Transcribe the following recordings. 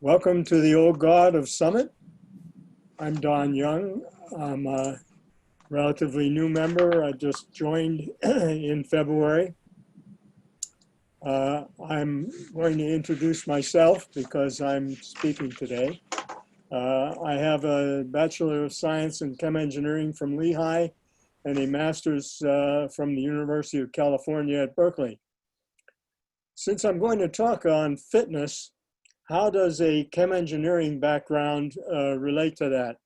Welcome to the Old God of Summit. I'm Don Young. I'm a relatively new member. I just joined in February. I'm going to introduce myself because I'm speaking today. I have a Bachelor of Science in Chem Engineering from Lehigh and a Master's from the University of California at Berkeley. Since I'm going to talk on fitness, how does a chem engineering background relate to that?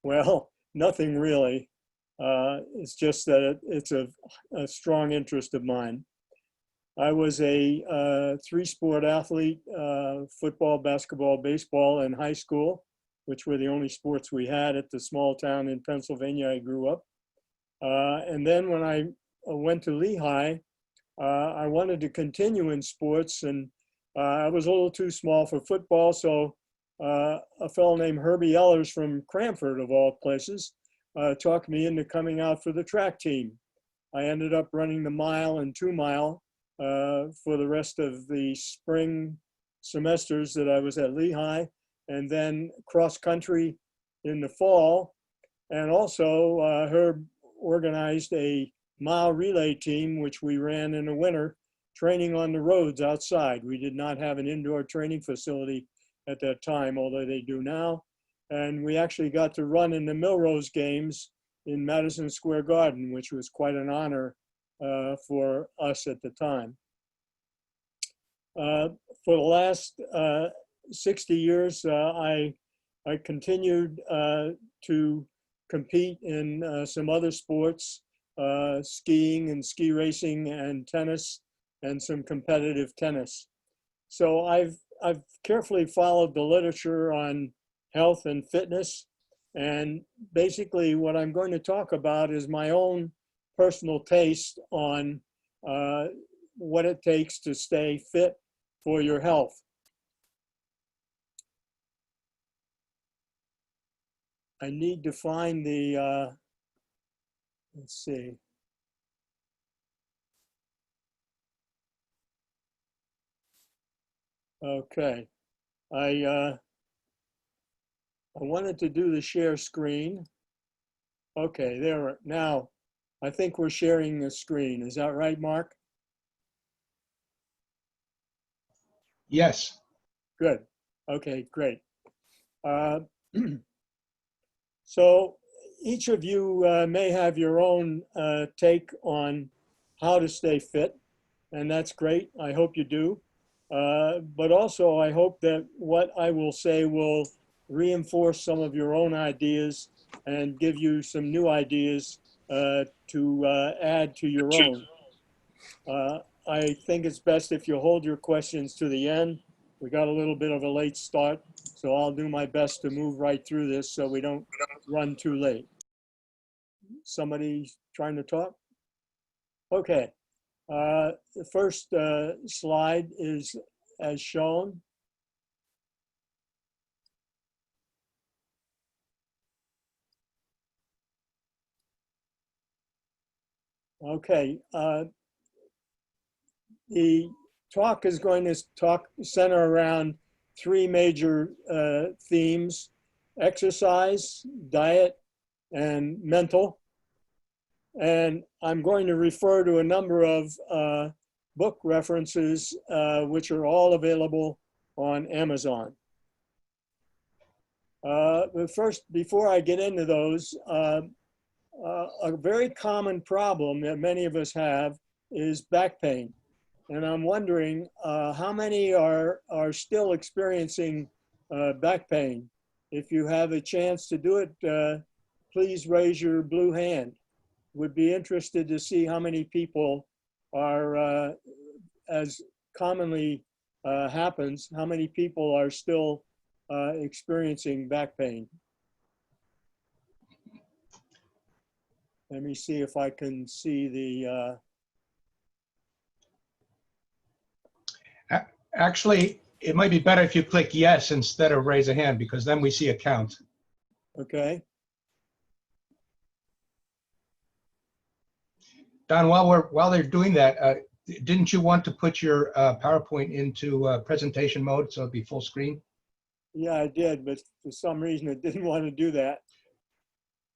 Well, nothing really. It's just that it's a strong interest of mine. I was a three-sport athlete, football, basketball, baseball in high school, which were the only sports we had at the small town in Pennsylvania I grew up. And then when I went to Lehigh, I wanted to continue in sports, and I was a little too small for football, so a fellow named Herbie Ellers from Cranford, of all places, talked me into coming out for the track team. I ended up running the mile and 2 mile for the rest of the spring semesters that I was at Lehigh, and then cross country in the fall. And also Herb organized a mile relay team, which we ran in the winter, training on the roads outside. We did not have an indoor training facility at that time, although they do now. And we actually got to run in the Milrose games in Madison Square Garden, which was quite an honor for us at the time. For the last 60 years, I continued to compete in some other sports, skiing and ski racing and tennis, and some competitive tennis. So I've carefully followed the literature on health and fitness. And basically what I'm going to talk about is my own personal taste on what it takes to stay fit for your health. I need to find the, let's see. Okay, I wanted to do the share screen. Okay, there. Now, I think we're sharing the screen. Is that right, Mark? Yes. Good. Okay, great. So each of you may have your own take on how to stay fit, and that's great. I hope you do. But also, I hope that what I will say will reinforce some of your own ideas and give you some new ideas to add to your own. I think it's best if you hold your questions to the end. We got a little bit of a late start, so I'll do my best to move right through this so we don't run too late. Somebody trying to talk? Okay. The first slide is as shown. Okay. The talk is going to center around three major themes: exercise, diet, and mental. And I'm going to refer to a number of book references, which are all available on Amazon. But first, before I get into those, a very common problem that many of us have is back pain. And I'm wondering how many are still experiencing back pain. If you have a chance to do it, please raise your blue hand. Would be interested to see how many people are, as commonly happens, how many people are still experiencing back pain. Let me see if I can see the... Actually, it might be better if you click yes instead of raise a hand, because then we see a count. Okay. Don, while they're doing that, Didn't you want to put your PowerPoint into presentation mode so it'd be full screen? Yeah, I did, but for some reason it didn't want to do that.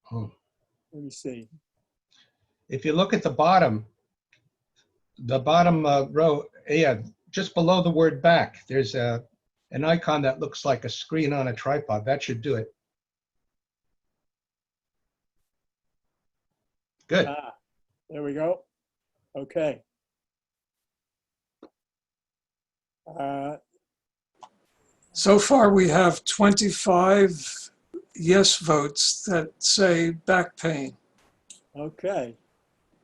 Hmm. Let me see. If you look at the bottom row, yeah, just below the word back, there's an icon that looks like a screen on a tripod. That should do it. Good. Ah, there we go. Okay. So far, we have 25 yes votes that say back pain. Okay.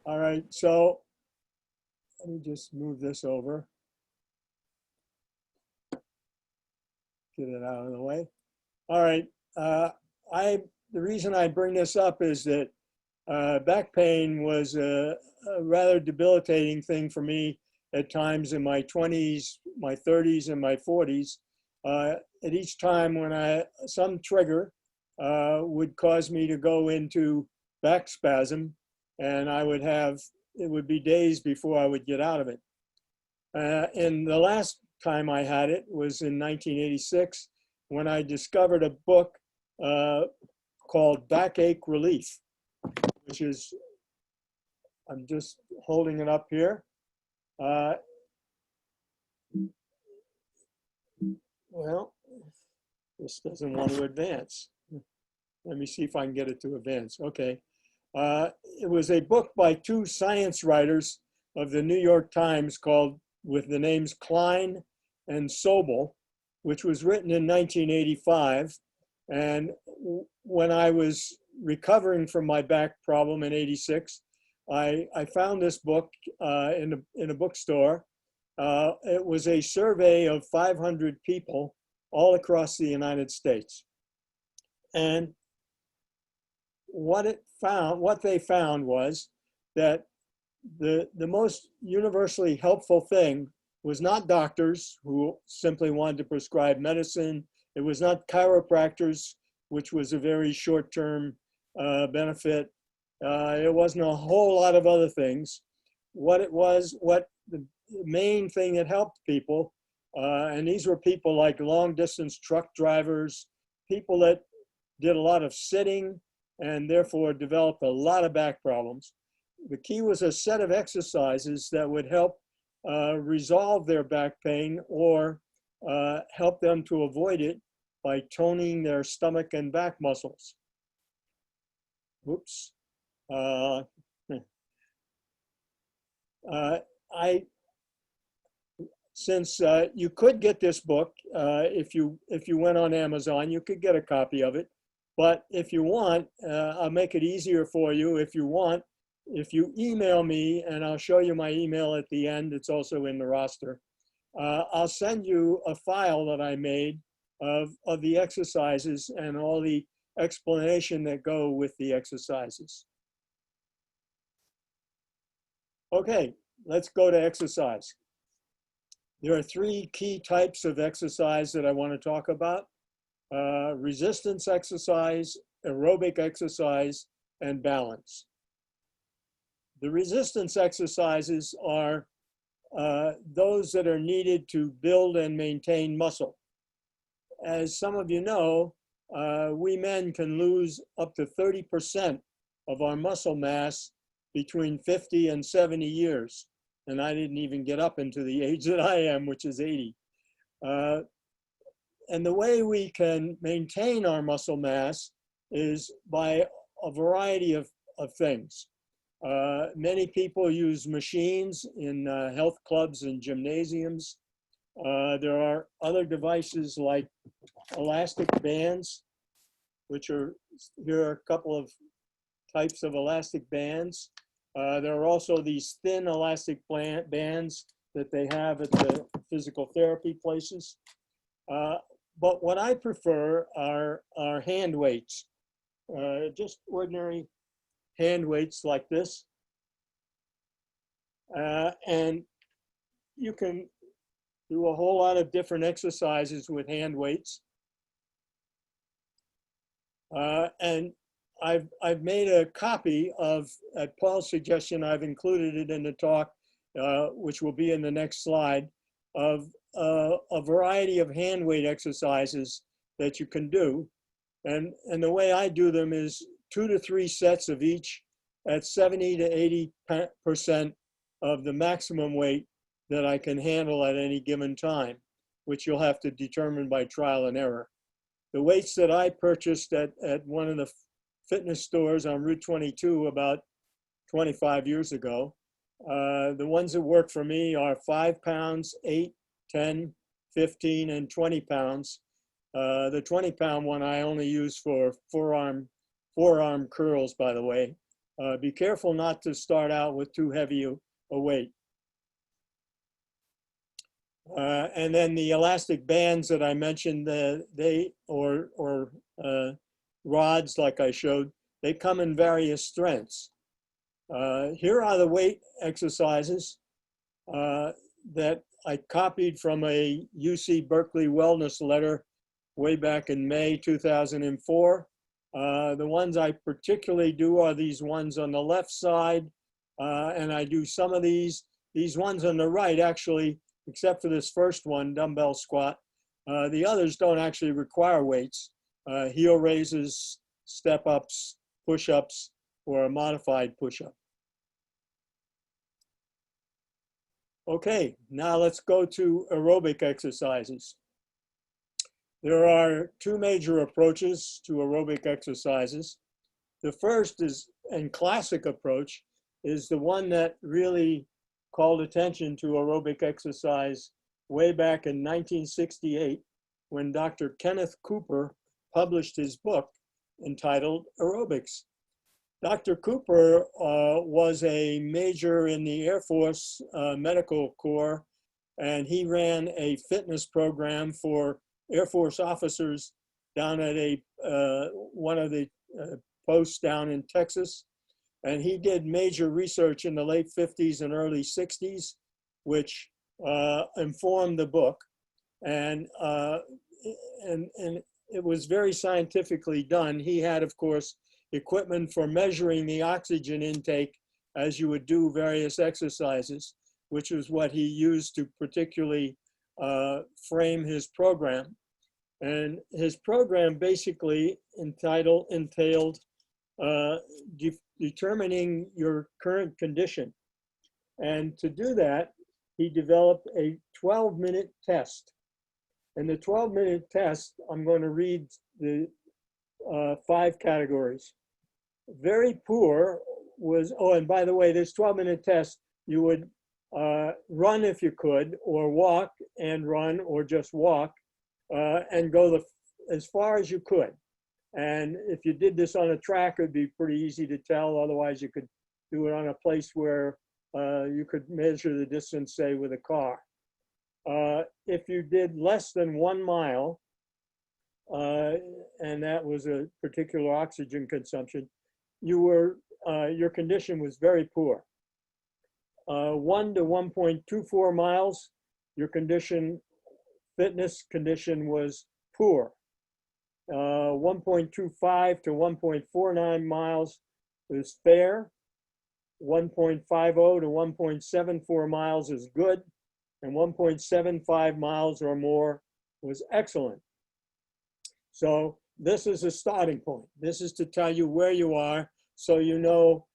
All right. So let me just move this over. Get it out of the way. All right. The reason I bring this up is that back pain was a rather debilitating thing for me at times in my 20s, my 30s, and my 40s. At each time when some trigger would cause me to go into back spasm, and it would be days before I would get out of it. And the last time I had it was in 1986 when I discovered a book called Backache Relief, which is, I'm just holding it up here. Well, this doesn't want to advance. Let me see if I can get it to advance. Okay. It was a book by two science writers of the New York Times with the names Klein and Sobel, which was written in 1985. And when I was recovering from my back problem in 86, I found this book in a bookstore. It was a survey of 500 people all across the United States. And what they found was that the most universally helpful thing was not doctors who simply wanted to prescribe medicine. It was not chiropractors, which was a very short-term benefit. It wasn't a whole lot of other things. What the main thing that helped people, and these were people like long-distance truck drivers, people that did a lot of sitting and therefore developed a lot of back problems. The key was a set of exercises that would help resolve their back pain or help them to avoid it by toning their stomach and back muscles. Oops. Since you could get this book, if you went on Amazon, you could get a copy of it. But if you want, I'll make it easier for you. If you email me, and I'll show you my email at the end, it's also in the roster. I'll send you a file that I made of the exercises and all the explanation that go with the exercises. Okay, let's go to exercise. There are three key types of exercise that I want to talk about: resistance exercise, aerobic exercise, and balance. The resistance exercises are those that are needed to build and maintain muscle. As some of you know, we men can lose up to 30% of our muscle mass between 50 and 70 years. And I didn't even get up into the age that I am, which is 80. And the way we can maintain our muscle mass is by a variety of things. Many people use machines in health clubs and gymnasiums. There are other devices like elastic bands, here are a couple of types of elastic bands. There are also these thin elastic bands that they have at the physical therapy places. But what I prefer are hand weights, just ordinary hand weights like this. And you can do a whole lot of different exercises with hand weights. And I've made a copy of, at Paul's suggestion, I've included it in the talk, which will be in the next slide, of a variety of hand weight exercises that you can do. And the way I do them is 2 to 3 sets of each at 70 to 80% of the maximum weight that I can handle at any given time, which you'll have to determine by trial and error. The weights that I purchased at one of the fitness stores on Route 22 about 25 years ago, the ones that work for me are 5 pounds, 8, 10, 15, and 20 pounds. The 20-pound one I only use for forearm curls, by the way. Be careful not to start out with too heavy a weight. And then the elastic bands that I mentioned, rods like I showed, they come in various strengths. Here are the weight exercises that I copied from a UC Berkeley wellness letter way back in May 2004. The ones I particularly do are these ones on the left side, and I do some of these. These ones on the right, actually, except for this first one, dumbbell squat, the others don't actually require weights. Heel raises, step-ups, push-ups, or a modified push-up. Okay, now let's go to aerobic exercises. There are 2 major approaches to aerobic exercises. The first is, and classic approach, is the one that really called attention to aerobic exercise way back in 1968 when Dr. Kenneth Cooper published his book entitled Aerobics. Dr. Cooper was a major in the Air Force Medical Corps, and he ran a fitness program for Air Force officers down at one of the posts down in Texas. And he did major research in the late 50s and early 60s, which informed the book. And it was very scientifically done. He had, of course, equipment for measuring the oxygen intake as you would do various exercises, which is what he used to particularly frame his program. And his program basically entailed determining your current condition. And to do that, he developed a 12-minute test. And the 12-minute test, I'm going to read the 5 categories. Very poor was, oh, and by the way, this 12-minute test, you would run if you could, or walk and run, or just walk, and go as far as you could. And if you did this on a track, it would be pretty easy to tell. Otherwise, you could do it on a place where you could measure the distance, say, with a car. If you did less than 1 mile, and that was a particular oxygen consumption, your condition was very poor. 1 to 1.24 miles, your fitness condition was poor. 1.25 to 1.49 miles is fair. 1.50 to 1.74 miles is good. And 1.75 miles or more was excellent. So this is a starting point. This is to tell you where you are so you know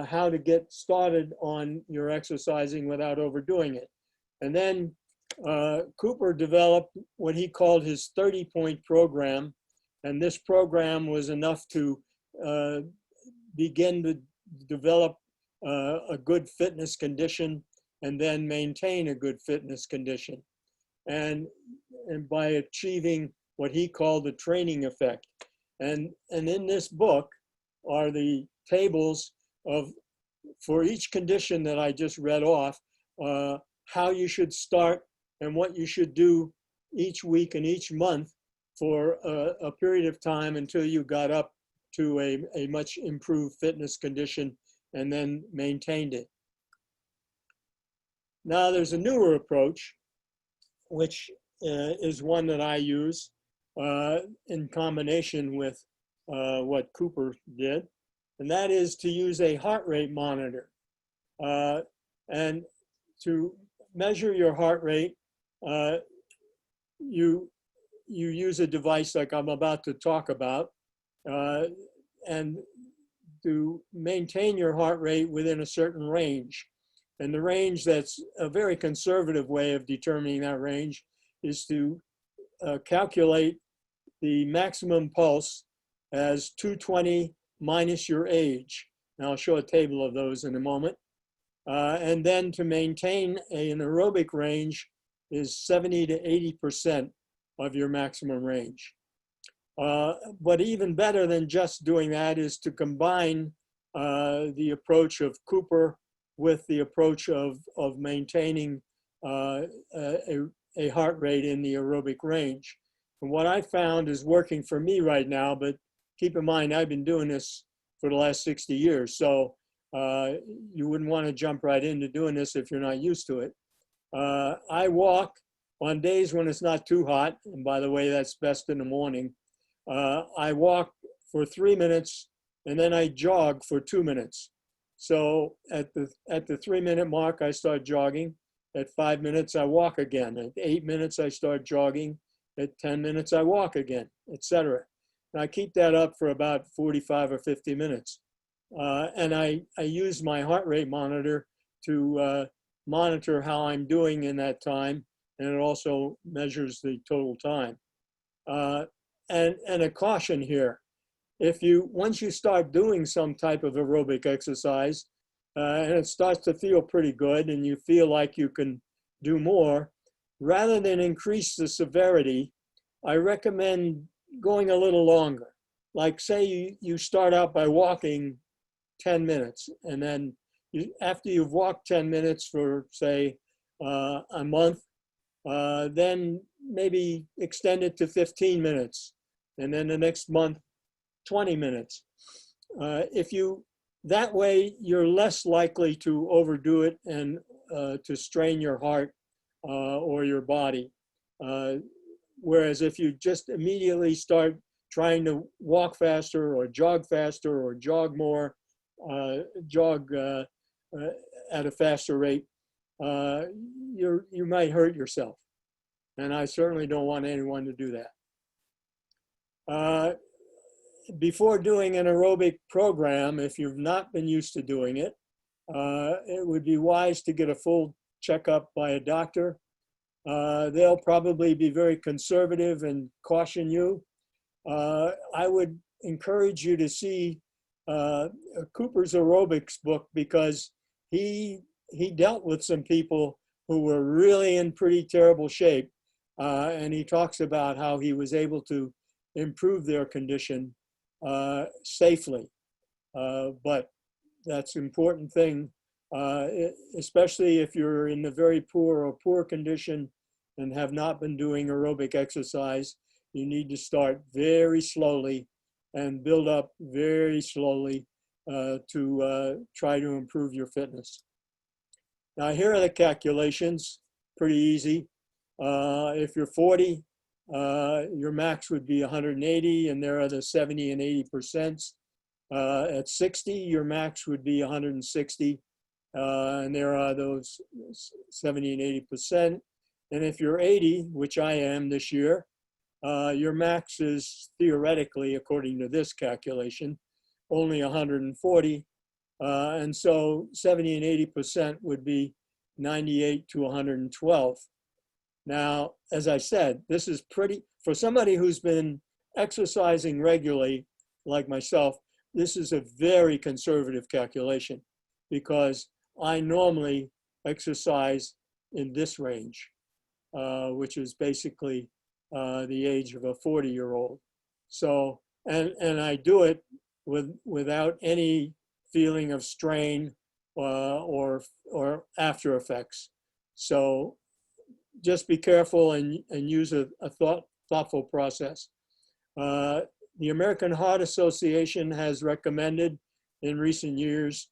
how to get started on your exercising without overdoing it. And then Cooper developed what he called his 30-point program. And this program was enough to begin to develop a good fitness condition and then maintain a good fitness condition. And by achieving what he called the training effect. And in this book are the tables for each condition that I just read off, how you should start and what you should do each week and each month for a period of time until you got up to a much improved fitness condition and then maintained it. Now there's a newer approach, which is one that I use in combination with what Cooper did, and that is to use a heart rate monitor. And to measure your heart rate, you use a device like I'm about to talk about, and to maintain your heart rate within a certain range. And the range, that's a very conservative way of determining that range, is to calculate the maximum pulse as 220 minus your age. Now I'll show a table of those in a moment. And then to maintain an aerobic range is 70 to 80% of your maximum range. But even better than just doing that is to combine the approach of Cooper with the approach of maintaining a heart rate in the aerobic range. And what I found is working for me right now, but keep in mind, I've been doing this for the last 60 years. So you wouldn't want to jump right into doing this if you're not used to it. I walk on days when it's not too hot. And by the way, that's best in the morning. I walk for 3 minutes and then I jog for 2 minutes. So at the 3-minute mark, I start jogging. At 5 minutes, I walk again. At 8 minutes, I start jogging. At 10 minutes, I walk again, etc. And I keep that up for about 45 or 50 minutes. And I use my heart rate monitor to monitor how I'm doing in that time. And it also measures the total time. And a caution here. Once you start doing some type of aerobic exercise, and it starts to feel pretty good and you feel like you can do more, rather than increase the severity, I recommend going a little longer. Like say you start out by walking 10 minutes, and then after you've walked 10 minutes for say a month, then maybe extend it to 15 minutes. And then the next month, 20 minutes. That way, you're less likely to overdo it and to strain your heart or your body. Whereas if you just immediately start trying to walk faster or jog more, jog at a faster rate, you might hurt yourself. And I certainly don't want anyone to do that. Before doing an aerobic program, if you've not been used to doing it, it would be wise to get a full checkup by a doctor. They'll probably be very conservative and caution you. I would encourage you to see Cooper's aerobics book, because he dealt with some people who were really in pretty terrible shape. And he talks about how he was able to improve their condition safely. But that's an important thing, especially if you're in a very poor condition and have not been doing aerobic exercise. You need to start very slowly and build up very slowly to try to improve your fitness. Now, here are the calculations, pretty easy. If you're 40, your max would be 180, and there are the 70 and 80%. At 60, your max would be 160, and there are those 70 and 80%. And if you're 80, which I am this year, your max is theoretically, according to this calculation, only 140. And so 70 and 80% would be 98 to 112. Now, as I said, this is pretty, for somebody who's been exercising regularly, like myself, this is a very conservative calculation, because I normally exercise in this range, which is basically the age of a 40-year-old. So, and I do it without any feeling of strain or after effects. So just be careful and use a thoughtful process. The American Heart Association has recommended in recent years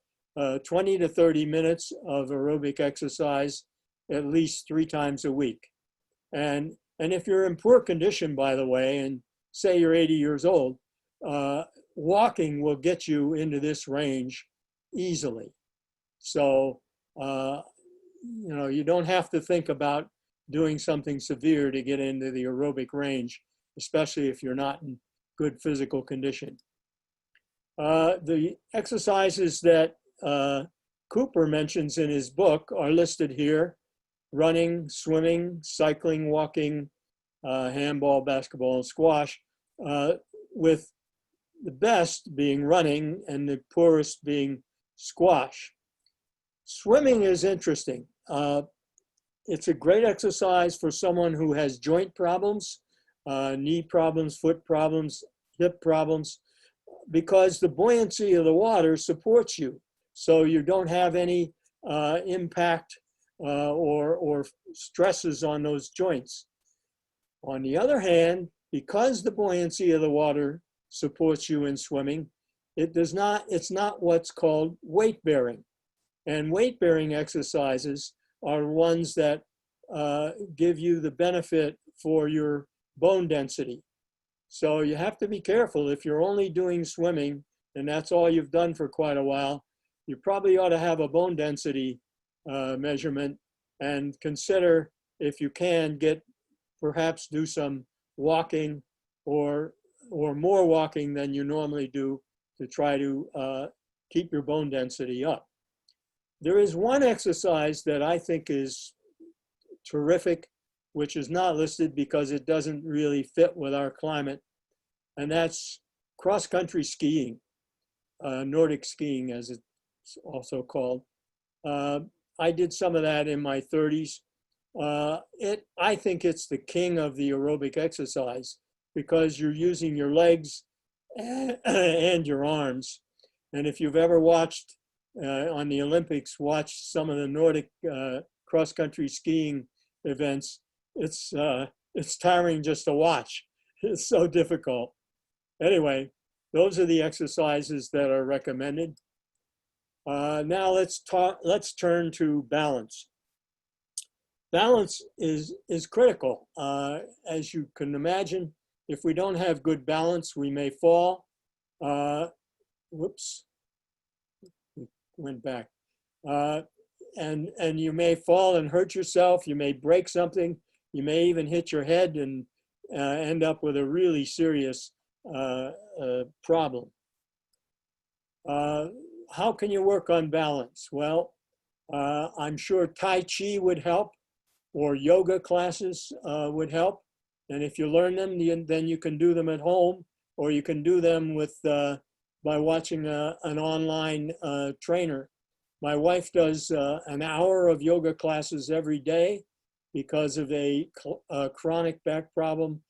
20 to 30 minutes of aerobic exercise at least 3 times a week. And if you're in poor condition, by the way, and say you're 80 years old, walking will get you into this range easily. So you don't have to think about doing something severe to get into the aerobic range, especially if you're not in good physical condition. The exercises that Cooper mentions in his book are listed here: running, swimming, cycling, walking, handball, basketball, and squash, with the best being running and the poorest being squash. Swimming is interesting. It's a great exercise for someone who has joint problems, knee problems, foot problems, hip problems, because the buoyancy of the water supports you. So you don't have any impact or stresses on those joints. On the other hand, because the buoyancy of the water supports you in swimming, it's not what's called weight bearing. And weight bearing exercises are ones that give you the benefit for your bone density. So you have to be careful. If you're only doing swimming and that's all you've done for quite a while, you probably ought to have a bone density measurement and consider, if you can, perhaps do some walking or more walking than you normally do to try to keep your bone density up. There is one exercise that I think is terrific, which is not listed because it doesn't really fit with our climate, and that's cross-country skiing, Nordic skiing as it's also called. I did some of that in my 30s. I think it's the king of the aerobic exercise because you're using your legs and your arms. And if you've ever watched on the Olympics, watched some of the Nordic cross-country skiing events, it's tiring just to watch. It's so difficult. Anyway, those are the exercises that are recommended. Now let's turn to balance. Balance is critical. As you can imagine, if we don't have good balance, we may fall. Whoops, went back. And you may fall and hurt yourself. You may break something. You may even hit your head and end up with a really serious problem. How can you work on balance? Well, I'm sure Tai Chi would help, or yoga classes would help. And if you learn them, then you can do them at home, or you can do them by watching an online trainer. My wife does an hour of yoga classes every day because of a chronic back problem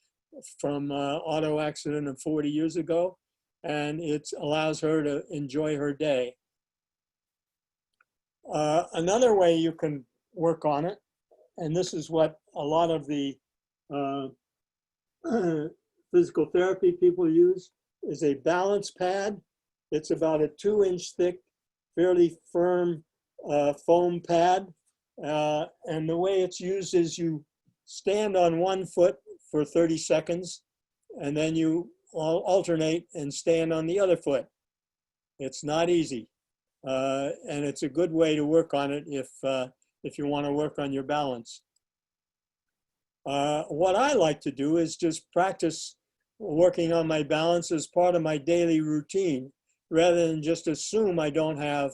from auto accident of 40 years ago, and it allows her to enjoy her day. Another way you can work on it, and this is what a lot of the physical therapy people use, is a balance pad. It's about a 2-inch thick, fairly firm foam pad. And the way it's used is you stand on one foot for 30 seconds, and then you alternate and stand on the other foot. It's not easy. And it's a good way to work on it if you want to work on your balance. What I like to do is just practice working on my balance as part of my daily routine, rather than just assume I don't have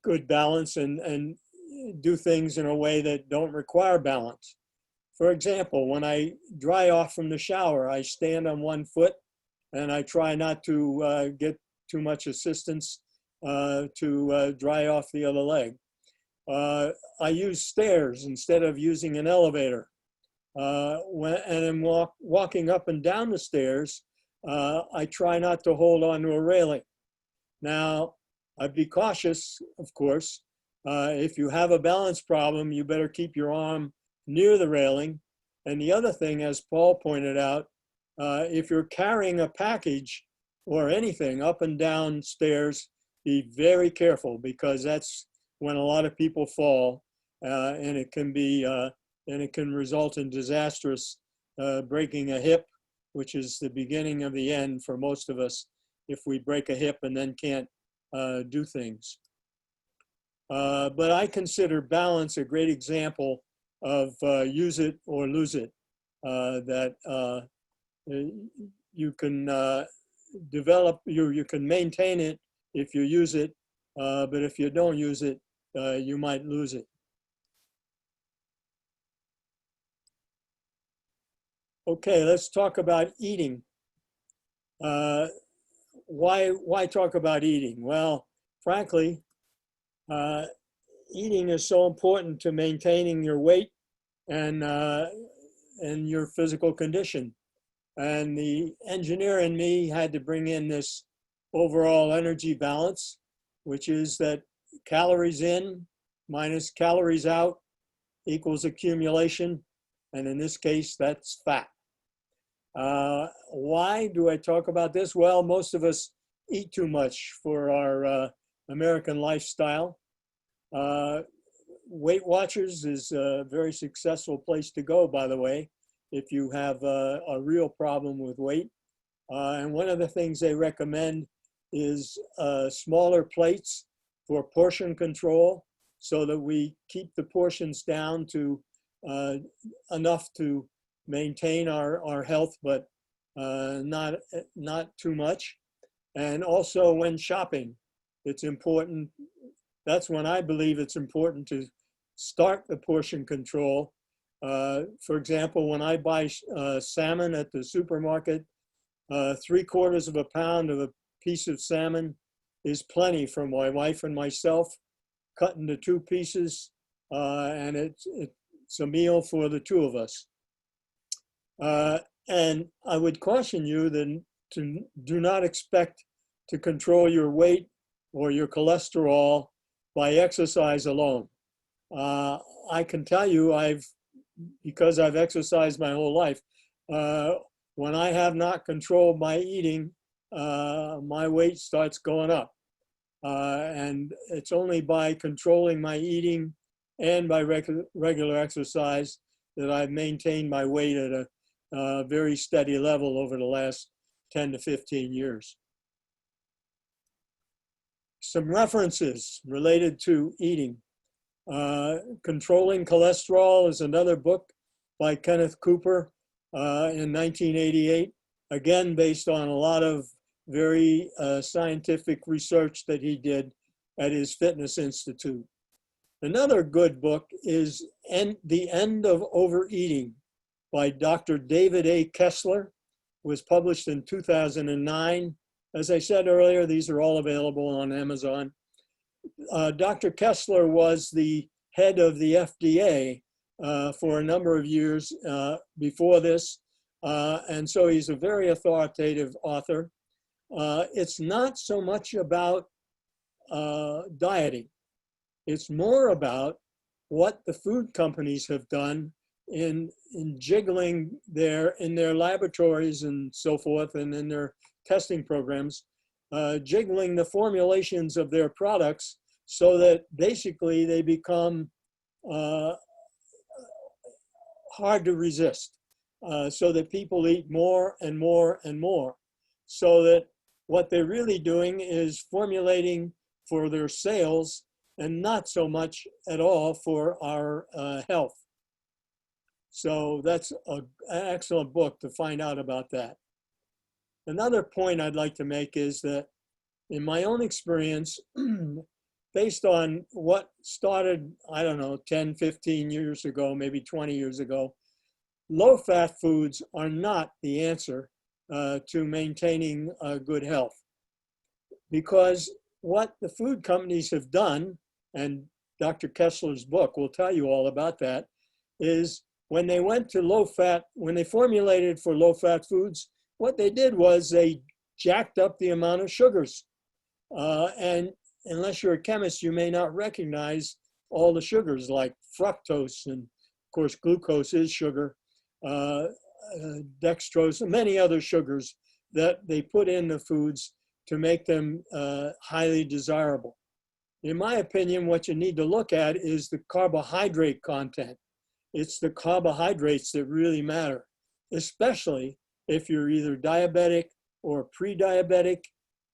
good balance and do things in a way that don't require balance. For example, when I dry off from the shower, I stand on one foot and I try not to get too much assistance to dry off the other leg. I use stairs instead of using an elevator. And I'm walking up and down the stairs, I try not to hold on to a railing. Now, I'd be cautious, of course. If you have a balance problem, you better keep your arm near the railing. And the other thing, as Paul pointed out, if you're carrying a package or anything up and down stairs, be very careful, because that's when a lot of people fall, and it can result in disastrous breaking a hip, which is the beginning of the end for most of us if we break a hip and then can't do things. But I consider balance a great example of use it or lose it, that you can develop, you can maintain it if you use it, but if you don't use it, you might lose it. Okay, let's talk about eating. Why talk about eating? Well, frankly, eating is so important to maintaining your weight and your physical condition. And the engineer in me had to bring in this overall energy balance, which is that calories in minus calories out equals accumulation. And in this case, that's fat. Why do I talk about this? Well, most of us eat too much for our American lifestyle. Weight Watchers is a very successful place to go, by the way, if you have a real problem with weight. And one of the things they recommend is smaller plates for portion control, so that we keep the portions down to enough to maintain our health, but not too much. And also when shopping, it's important. That's when I believe it's important to start the portion control. For example, when I buy salmon at the supermarket, 3/4 of a pound of a piece of salmon is plenty for my wife and myself, cut into 2 pieces, and it's a meal for the 2 of us. And I would caution you then to do not expect to control your weight or your cholesterol by exercise alone. I can tell you, because I've exercised my whole life, when I have not controlled my eating, my weight starts going up. And it's only by controlling my eating and by regular exercise that I've maintained my weight at a very steady level over the last 10 to 15 years. Some references related to eating. Controlling Cholesterol is another book by Kenneth Cooper in 1988, again based on a lot of very scientific research that he did at his fitness institute. Another good book is The End of Overeating by Dr. David A. Kessler, was published in 2009. As I said earlier, these are all available on Amazon. Dr. Kessler was the head of the FDA for a number of years before this, and so he's a very authoritative author. It's not so much about dieting. It's more about what the food companies have done in jiggling in their laboratories and so forth, and in their testing programs, jiggling the formulations of their products so that basically they become hard to resist, so that people eat more and more and more, so that what they're really doing is formulating for their sales and not so much at all for our health. So that's an excellent book to find out about that. Another point I'd like to make is that in my own experience, based on what started, I don't know, 10, 15 years ago, maybe 20 years ago, low-fat foods are not the answer to maintaining good health. Because what the food companies have done, and Dr. Kessler's book will tell you all about that, is when they went to low-fat, when they formulated for low-fat foods, what they did was they jacked up the amount of sugars. And unless you're a chemist, you may not recognize all the sugars like fructose, and of course glucose is sugar, dextrose, and many other sugars that they put in the foods to make them highly desirable. In my opinion, what you need to look at is the carbohydrate content. It's the carbohydrates that really matter, especially if you're either diabetic or pre-diabetic.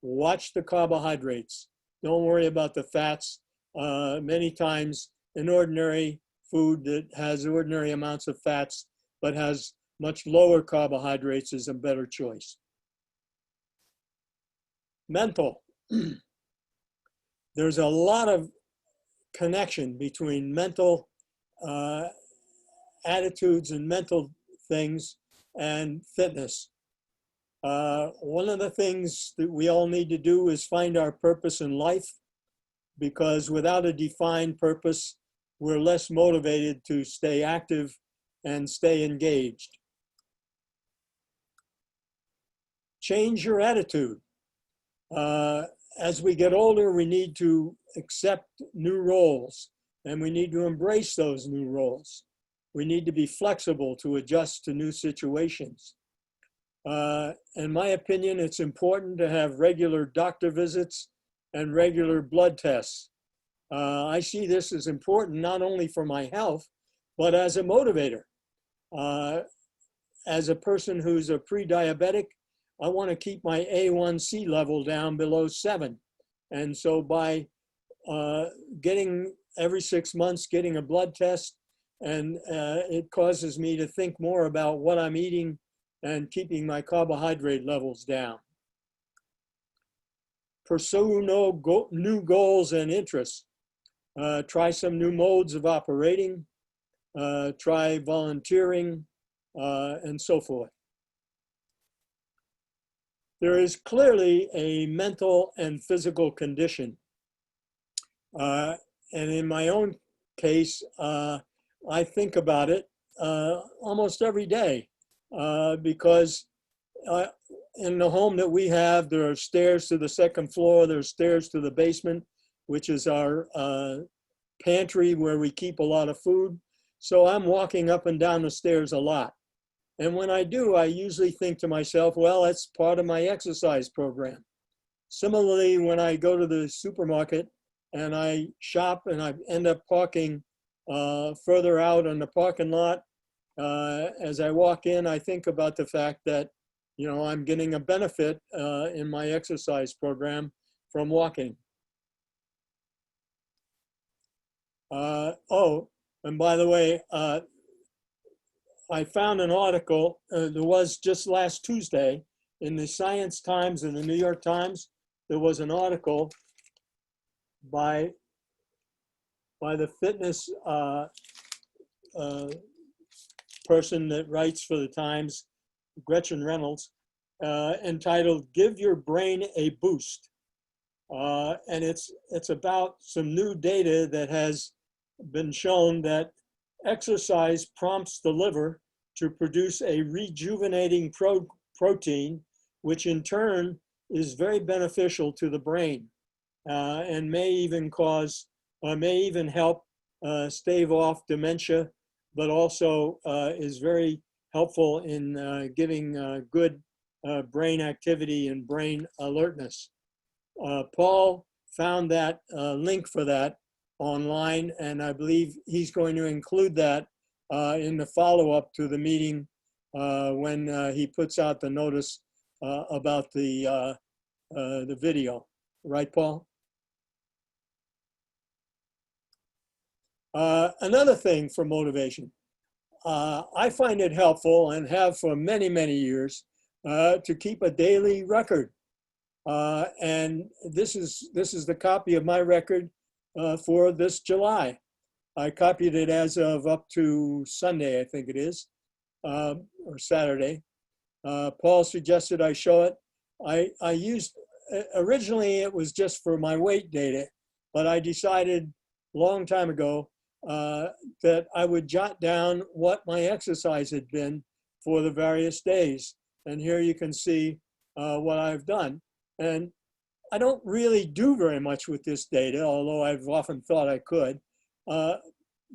Watch the carbohydrates. Don't worry about the fats. many times an ordinary food that has ordinary amounts of fats but has much lower carbohydrates is a better choice. Mental. There's a lot of connection between mental attitudes and mental things and fitness. One of the things that we all need to do is find our purpose in life, because without a defined purpose, we're less motivated to stay active and stay engaged. Change your attitude. As we get older, we need to accept new roles, and we need to embrace those new roles. We need to be flexible to adjust to new situations. In my opinion, it's important to have regular doctor visits and regular blood tests. I see this as important not only for my health, but as a motivator. As a person who's a pre-diabetic, I want to keep my A1C level down below 7. And so by getting every 6 months, getting a blood test, and it causes me to think more about what I'm eating and keeping my carbohydrate levels down. Pursue new goals and interests. Try some new modes of operating, try volunteering, and so forth. There is clearly a mental and physical condition. And in my own case, I think about it almost every day because in the home that we have, there are stairs to the second floor, there's stairs to the basement, which is our pantry where we keep a lot of food. So I'm walking up and down the stairs a lot. And when I do, I usually think to myself, well, that's part of my exercise program. Similarly, when I go to the supermarket and I shop and I end up parking further out on the parking lot, as I walk in, I think about the fact that, you know, I'm getting a benefit in my exercise program from walking. Oh, and by the way, I found an article, there was just last Tuesday in the Science Times and the New York Times, there was an article by the fitness person that writes for the Times, Gretchen Reynolds, entitled "Give Your Brain a Boost." And it's about some new data that has been shown that exercise prompts the liver to produce a rejuvenating protein, which in turn is very beneficial to the brain and may even help stave off dementia, but also is very helpful in giving good brain activity and brain alertness. Paul found that link for that online, and I believe he's going to include that in the follow-up to the meeting when he puts out the notice about the video. Right, Paul? Another thing for motivation. I find it helpful, and have for many, many years, to keep a daily record. And this is the copy of my record for this July. I copied it as of up to Sunday, I think it is, or Saturday. Paul suggested I show it. I used, originally it was just for my weight data, but I decided a long time ago that I would jot down what my exercise had been for the various days. And here you can see what I've done. And I don't really do very much with this data, although I've often thought I could.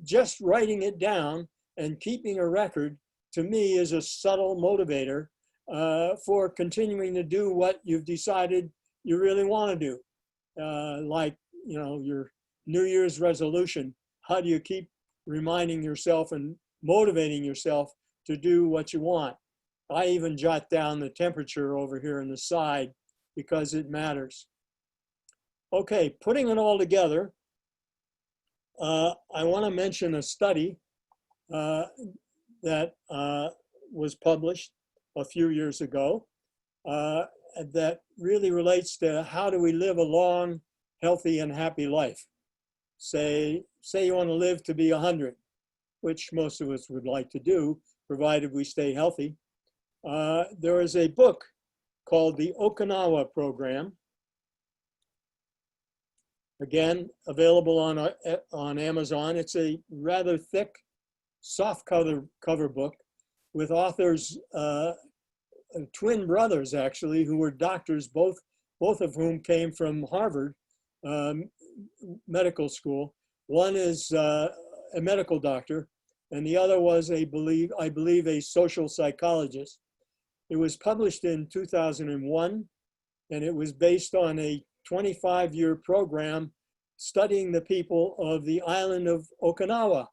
Just writing it down and keeping a record, to me, is a subtle motivator for continuing to do what you've decided you really want to do. Like, you know, your New Year's resolution. How do you keep reminding yourself and motivating yourself to do what you want? I even jot down the temperature over here on the side because it matters. Okay, putting it all together, I want to mention a study that was published a few years ago that really relates to how do we live a long, healthy, and happy life. Say you want to live to be 100, which most of us would like to do, provided we stay healthy. There is a book called the Okinawa Program. Again, available on Amazon. It's a rather thick, soft cover book with authors, twin brothers actually, who were doctors, both of whom came from Harvard Medical School. One is a medical doctor, and the other was I believe a social psychologist. It was published in 2001, and it was based on a 25-year program studying the people of the island of Okinawa.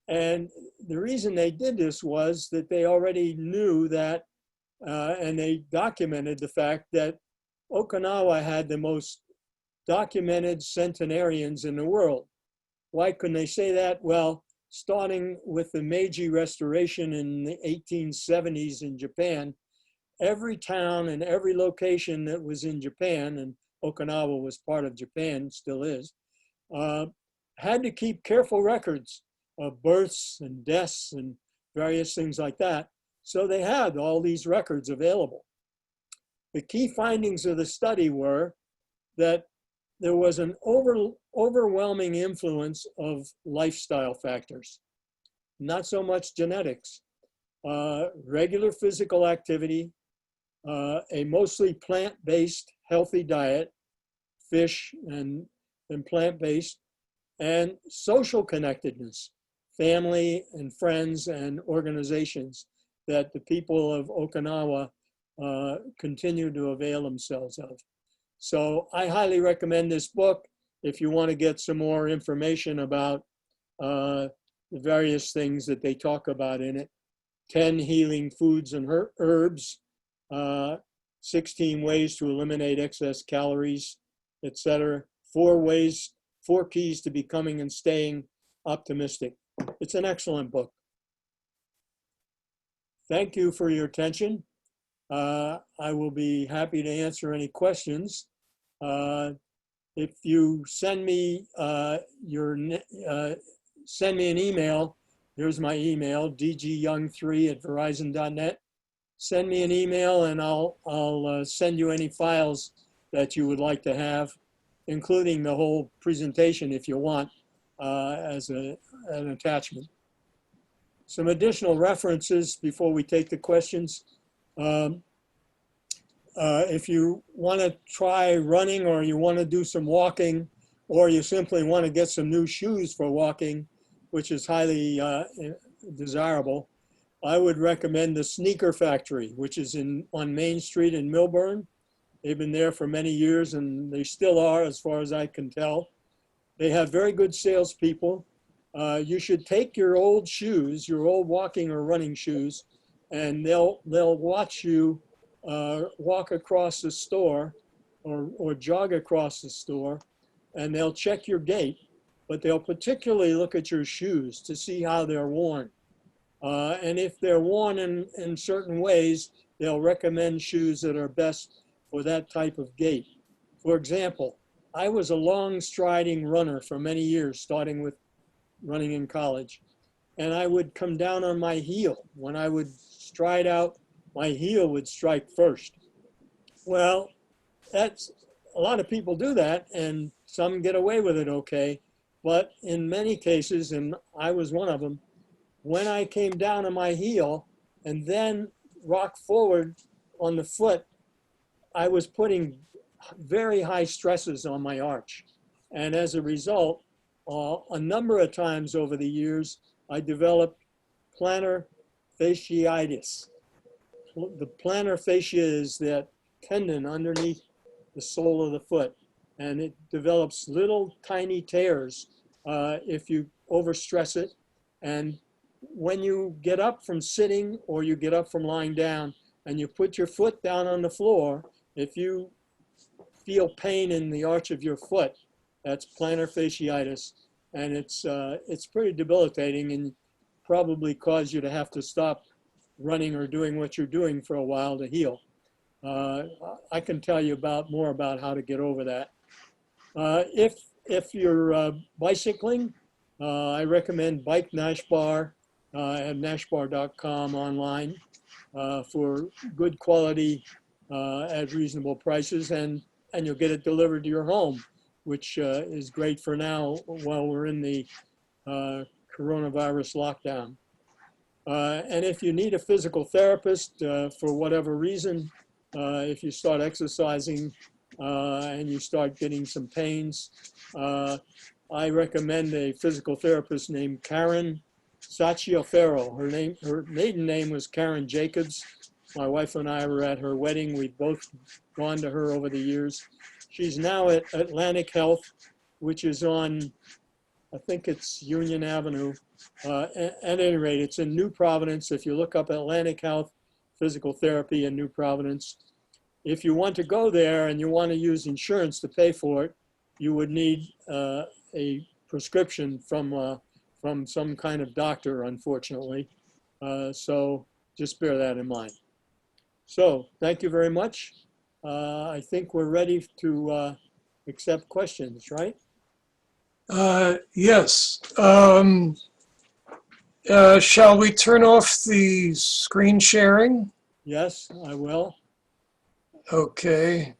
And the reason they did this was that they already knew that, and they documented the fact that Okinawa had the most documented centenarians in the world. Why couldn't they say that? Well, starting with the Meiji Restoration in the 1870s in Japan, every town and every location that was in Japan, and Okinawa was part of Japan, still is, had to keep careful records of births and deaths and various things like that. So they had all these records available. The key findings of the study were that there was an overwhelming influence of lifestyle factors, not so much genetics, regular physical activity, a mostly plant-based healthy diet, fish and plant-based, and social connectedness, family and friends and organizations that the people of Okinawa continue to avail themselves of. So I highly recommend this book if you want to get some more information about the various things that they talk about in it. 10 healing foods and herbs, 16 ways to eliminate excess calories, etc. 4 keys to becoming and staying optimistic. It's an excellent book. Thank you for your attention. I will be happy to answer any questions. If you send me send me an email, here's my email, dgyoung3@verizon.net. Send me an email and I'll send you any files that you would like to have, including the whole presentation if you want, as an attachment. Some additional references before we take the questions. If you want to try running, or you want to do some walking, or you simply want to get some new shoes for walking, which is highly desirable, I would recommend the Sneaker Factory, which is on Main Street in Millburn. They've been there for many years, and they still are, as far as I can tell. They have very good salespeople. You should take your old shoes, your old walking or running shoes, and they'll watch you walk across the store or jog across the store, and they'll check your gait, but they'll particularly look at your shoes to see how they're worn. And if they're worn in certain ways, they'll recommend shoes that are best for that type of gait. For example, I was a long striding runner for many years, starting with running in college. And I would come down on my heel. When I would stride out, my heel would strike first. Well, a lot of people do that, and some get away with it okay. But in many cases, and I was one of them, when I came down on my heel and then rocked forward on the foot, I was putting very high stresses on my arch. And as a result, a number of times over the years, I developed plantar fasciitis. The plantar fascia is that tendon underneath the sole of the foot, and it develops little tiny tears if you overstress it. And when you get up from sitting or you get up from lying down and you put your foot down on the floor, if you feel pain in the arch of your foot, that's plantar fasciitis. and it's pretty debilitating and probably cause you to have to stop running or doing what you're doing for a while to heal. I can tell you more about how to get over that. If you're bicycling, I recommend Bike Nash Bar at nashbar.com online for good quality at reasonable prices, and you'll get it delivered to your home, which is great for now while we're in the coronavirus lockdown. And if you need a physical therapist for whatever reason, if you start exercising and you start getting some pains, I recommend a physical therapist named Karen Sacchiaferro. Her maiden name was Karen Jacobs. My wife and I were at her wedding. We've both gone to her over the years. She's now at Atlantic Health, which is on, I think it's Union Avenue. At any rate, it's in New Providence. If you look up Atlantic Health Physical Therapy in New Providence, if you want to go there and you want to use insurance to pay for it, you would need a prescription from some kind of doctor, unfortunately. So just bear that in mind. So thank you very much. I think we're ready to accept questions, right? Yes. Shall we turn off the screen sharing? Yes, I will. Okay,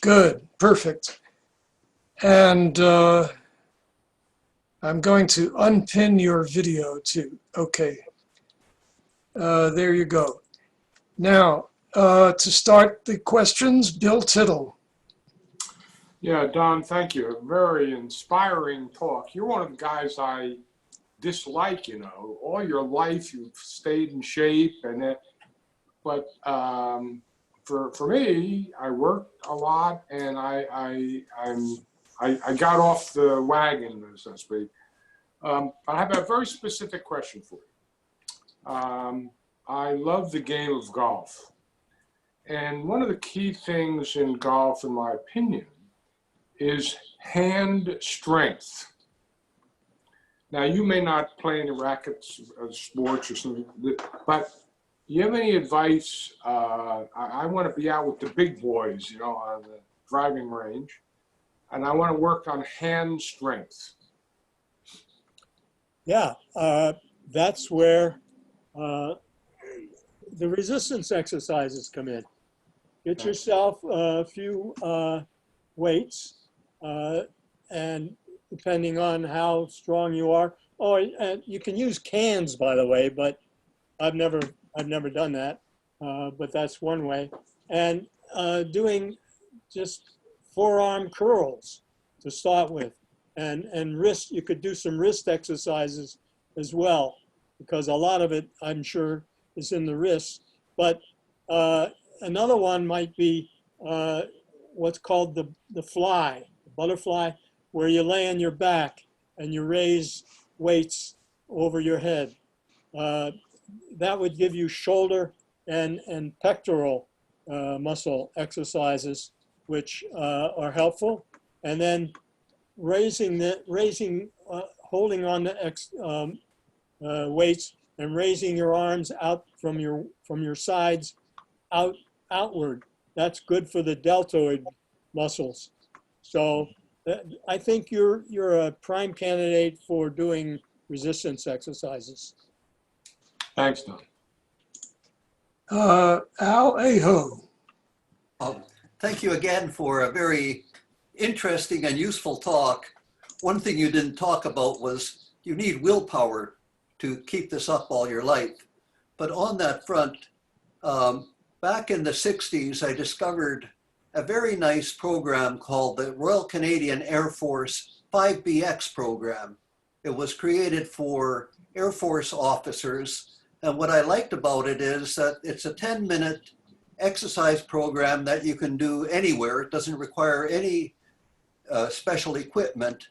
good, perfect. And I'm going to unpin your video too. Okay, there you go. Now, to start the questions, Bill Tittle. Yeah, Don, thank you. A very inspiring talk. You're one of the guys I dislike, you know. All your life you've stayed in shape, but for me, I worked a lot, and I got off the wagon, so to speak. I have a very specific question for you. I love the game of golf, and one of the key things in golf, in my opinion, is hand strength. Now, you may not play any rackets or sports or something, but do you have any advice? I want to be out with the big boys, you know, on the driving range, and I want to work on hand strength. Yeah, that's where the resistance exercises come in. Get yourself a few weights, and depending on how strong you are. Oh, and you can use cans, by the way, but I've never done that. But that's one way. And doing just forearm curls to start with, and wrist. You could do some wrist exercises as well, because a lot of it, I'm sure, is in the wrists. But another one might be what's called the fly, the butterfly, where you lay on your back and you raise weights over your head. That would give you shoulder and pectoral muscle exercises, which are helpful. And then holding on to weights and raising your arms out from your sides outward. That's good for the deltoid muscles. So I think you're a prime candidate for doing resistance exercises. Thanks, Don. Al Aho. Thank you again for a very interesting and useful talk. One thing you didn't talk about was you need willpower to keep this up all your life. But on that front, back in the 60s, I discovered a very nice program called the Royal Canadian Air Force 5BX program. It was created for Air Force officers. And what I liked about it is that it's a 10-minute exercise program that you can do anywhere. It doesn't require any special equipment.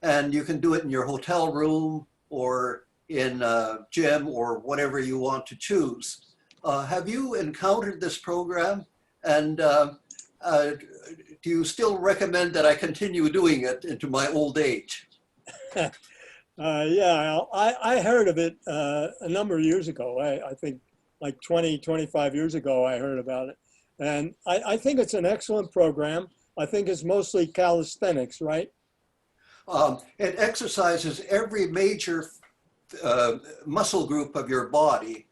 And you can do it in your hotel room or in a gym or whatever you want to choose. Have you encountered this program? And do you still recommend that I continue doing it into my old age? Yeah, I heard of it a number of years ago. I think like 20, 25 years ago, I heard about it. And I think it's an excellent program. I think it's mostly calisthenics, right? It exercises every major muscle group of your body.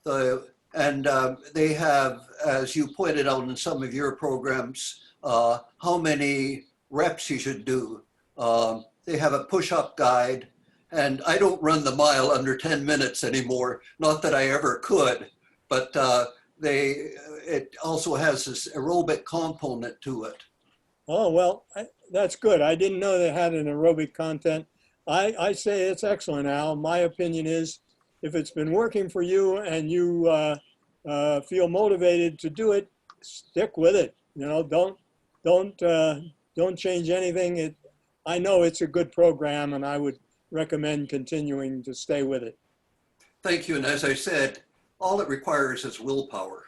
They have, as you pointed out in some of your programs, how many reps you should do. They have a push-up guide, and I don't run the mile under 10 minutes anymore. Not that I ever could, but it also has this aerobic component to it. Oh, well, that's good. I didn't know they had an aerobic content. I say it's excellent, Al. My opinion is if it's been working for you and you feel motivated to do it, stick with it. You know, don't change anything. I know it's a good program, and I would recommend continuing to stay with it. Thank you. And as I said, all it requires is willpower.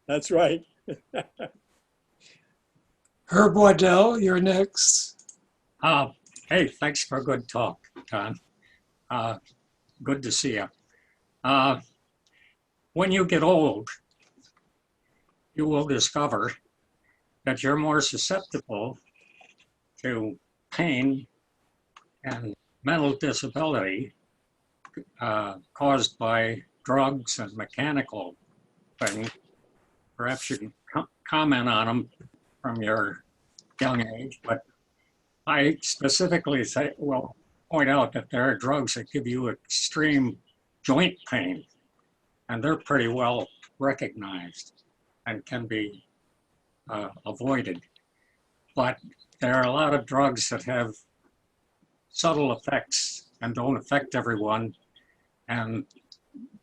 That's right. Herb Waddell, you're next. Hey, thanks for a good talk, Don. Good to see you. When you get old, you will discover that you're more susceptible to pain and mental disability caused by drugs and mechanical things. Perhaps you can comment on them from your young age, but I specifically point out that there are drugs that give you extreme joint pain, and they're pretty well recognized and can be avoided. But there are a lot of drugs that have subtle effects and don't affect everyone, and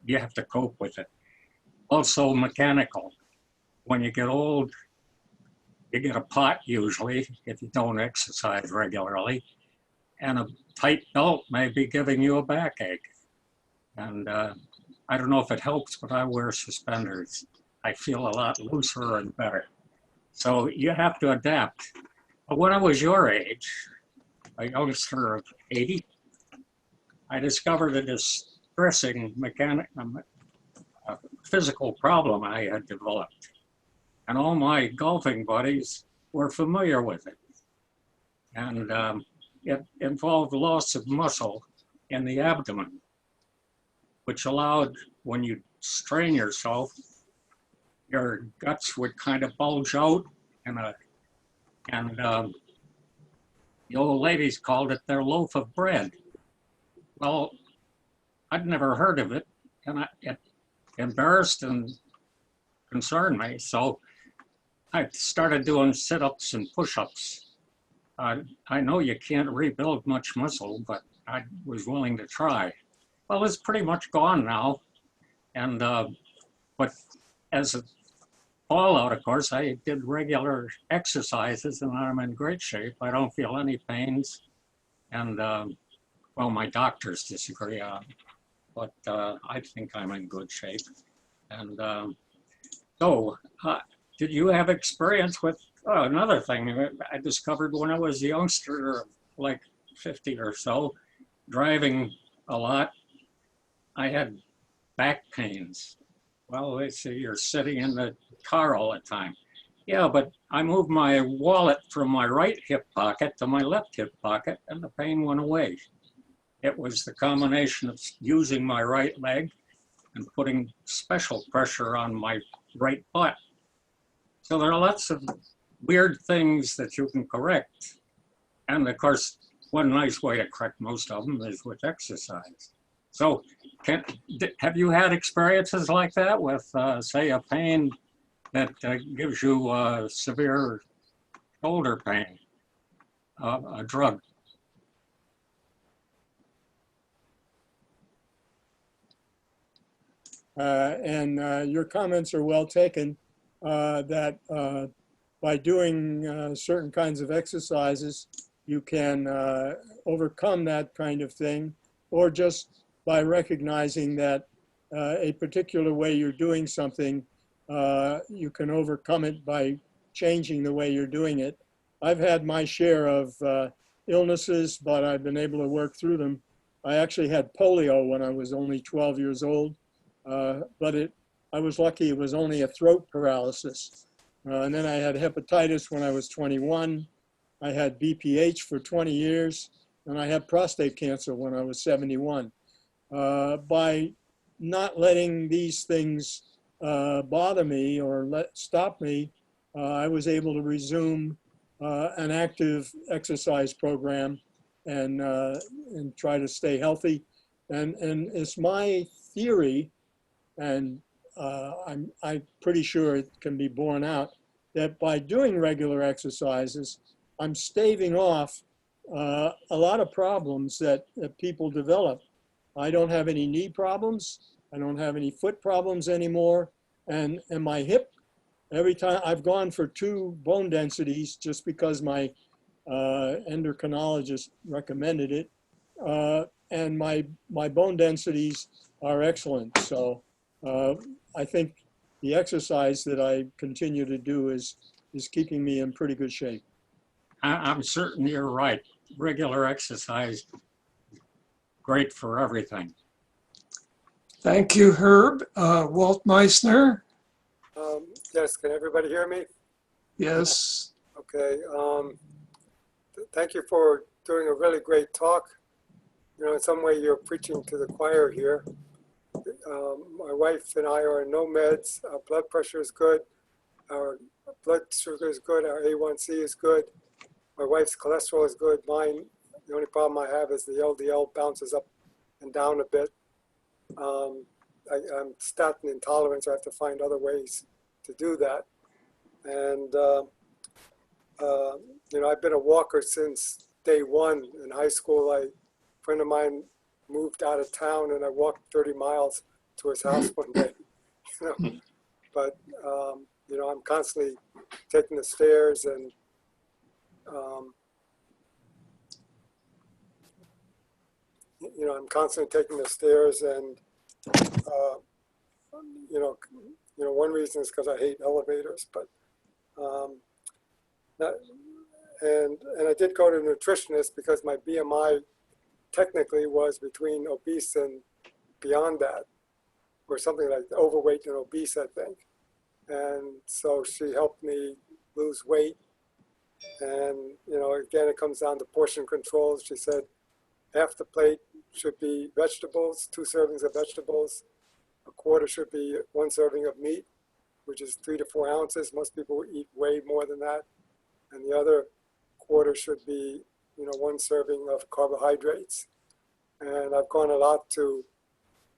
you have to cope with it. Also mechanical. When you get old, you get a pot usually if you don't exercise regularly, and a tight belt may be giving you a backache. And I don't know if it helps, but I wear suspenders. I feel a lot looser and better. So you have to adapt. But when I was your age, a youngster of 80, I discovered a distressing physical problem I had developed. And all my golfing buddies were familiar with it. And it involved loss of muscle in the abdomen, which allowed, when you strain yourself, your guts would kind of bulge out, and the old ladies called it their loaf of bread. Well, I'd never heard of it, and it embarrassed and concerned me. So I started doing sit-ups and push-ups. I know you can't rebuild much muscle, but I was willing to try. Well, it's pretty much gone now. And but as a fallout, of course, I did regular exercises and I'm in great shape. I don't feel any pains. And well, my doctors disagree on, but I think I'm in good shape. And did you have experience with another thing I discovered when I was a youngster, like 50 or so, driving a lot? I had back pains. Well, they say you're sitting in the car all the time. Yeah, but I moved my wallet from my right hip pocket to my left hip pocket and the pain went away. It was the combination of using my right leg and putting special pressure on my right butt. So there are lots of weird things that you can correct. And of course, one nice way to correct most of them is with exercise. So have you had experiences like that with, say, a pain that gives you severe shoulder pain, a drug? Your comments are well taken, that by doing certain kinds of exercises, you can overcome that kind of thing, or just by recognizing that a particular way you're doing something, you can overcome it by changing the way you're doing it. I've had my share of illnesses, but I've been able to work through them. I actually had polio when I was only 12 years old, but I was lucky it was only a throat paralysis. And then I had hepatitis when I was 21. I had BPH for 20 years, and I had prostate cancer when I was 71. By not letting these things bother me or stop me, I was able to resume an active exercise program and try to stay healthy. And it's my theory, and I'm pretty sure it can be borne out, that by doing regular exercises, I'm staving off a lot of problems that people develop. I don't have any knee problems. I don't have any foot problems anymore. And my hip, every time I've gone for 2 bone densities just because my endocrinologist recommended it. And my bone densities are excellent. So I think the exercise that I continue to do is keeping me in pretty good shape. I'm certain you're right. Regular exercise, great for everything. Thank you, Herb. Walt Meissner? Yes, can everybody hear me? Yes. Okay. Thank you for doing a really great talk. You know, in some way you're preaching to the choir here. My wife and I are on no meds. Our blood pressure is good. Our blood sugar is good. Our A1C is good. My wife's cholesterol is good. Mine, the only problem I have is the LDL bounces up and down a bit. I'm statin intolerant, so I have to find other ways to do that. And, you know, I've been a walker since day one. In high school, a friend of mine moved out of town and I walked 30 miles to his house one day. You know? But, you know, I'm constantly taking the stairs and you know, I'm constantly taking the stairs and, you know, one reason is because I hate elevators, but, and I did go to a nutritionist because my BMI technically was between obese and beyond that, or something like overweight and obese, I think. And so she helped me lose weight. And, you know, again, it comes down to portion control. She said half the plate should be vegetables, 2 servings of vegetables. A quarter should be 1 serving of meat, which is 3 to 4 ounces. Most people eat way more than that. And the other quarter should be, you know, 1 serving of carbohydrates. And I've gone a lot to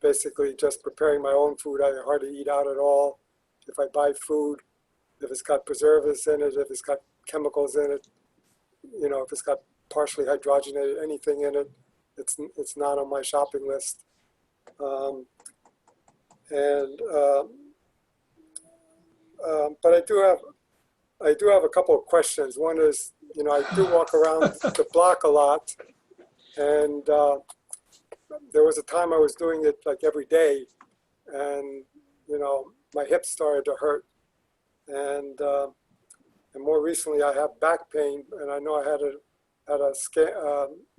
basically just preparing my own food. I hardly eat out at all. If I buy food, if it's got preservatives in it, if it's got chemicals in it, you know, if it's got partially hydrogenated anything in it, it's not on my shopping list. But I do have a couple of questions. One is, you know, I do walk around the block a lot, and there was a time I was doing it like every day, and you know, my hips started to hurt, and more recently I have back pain, and I know I had a scan,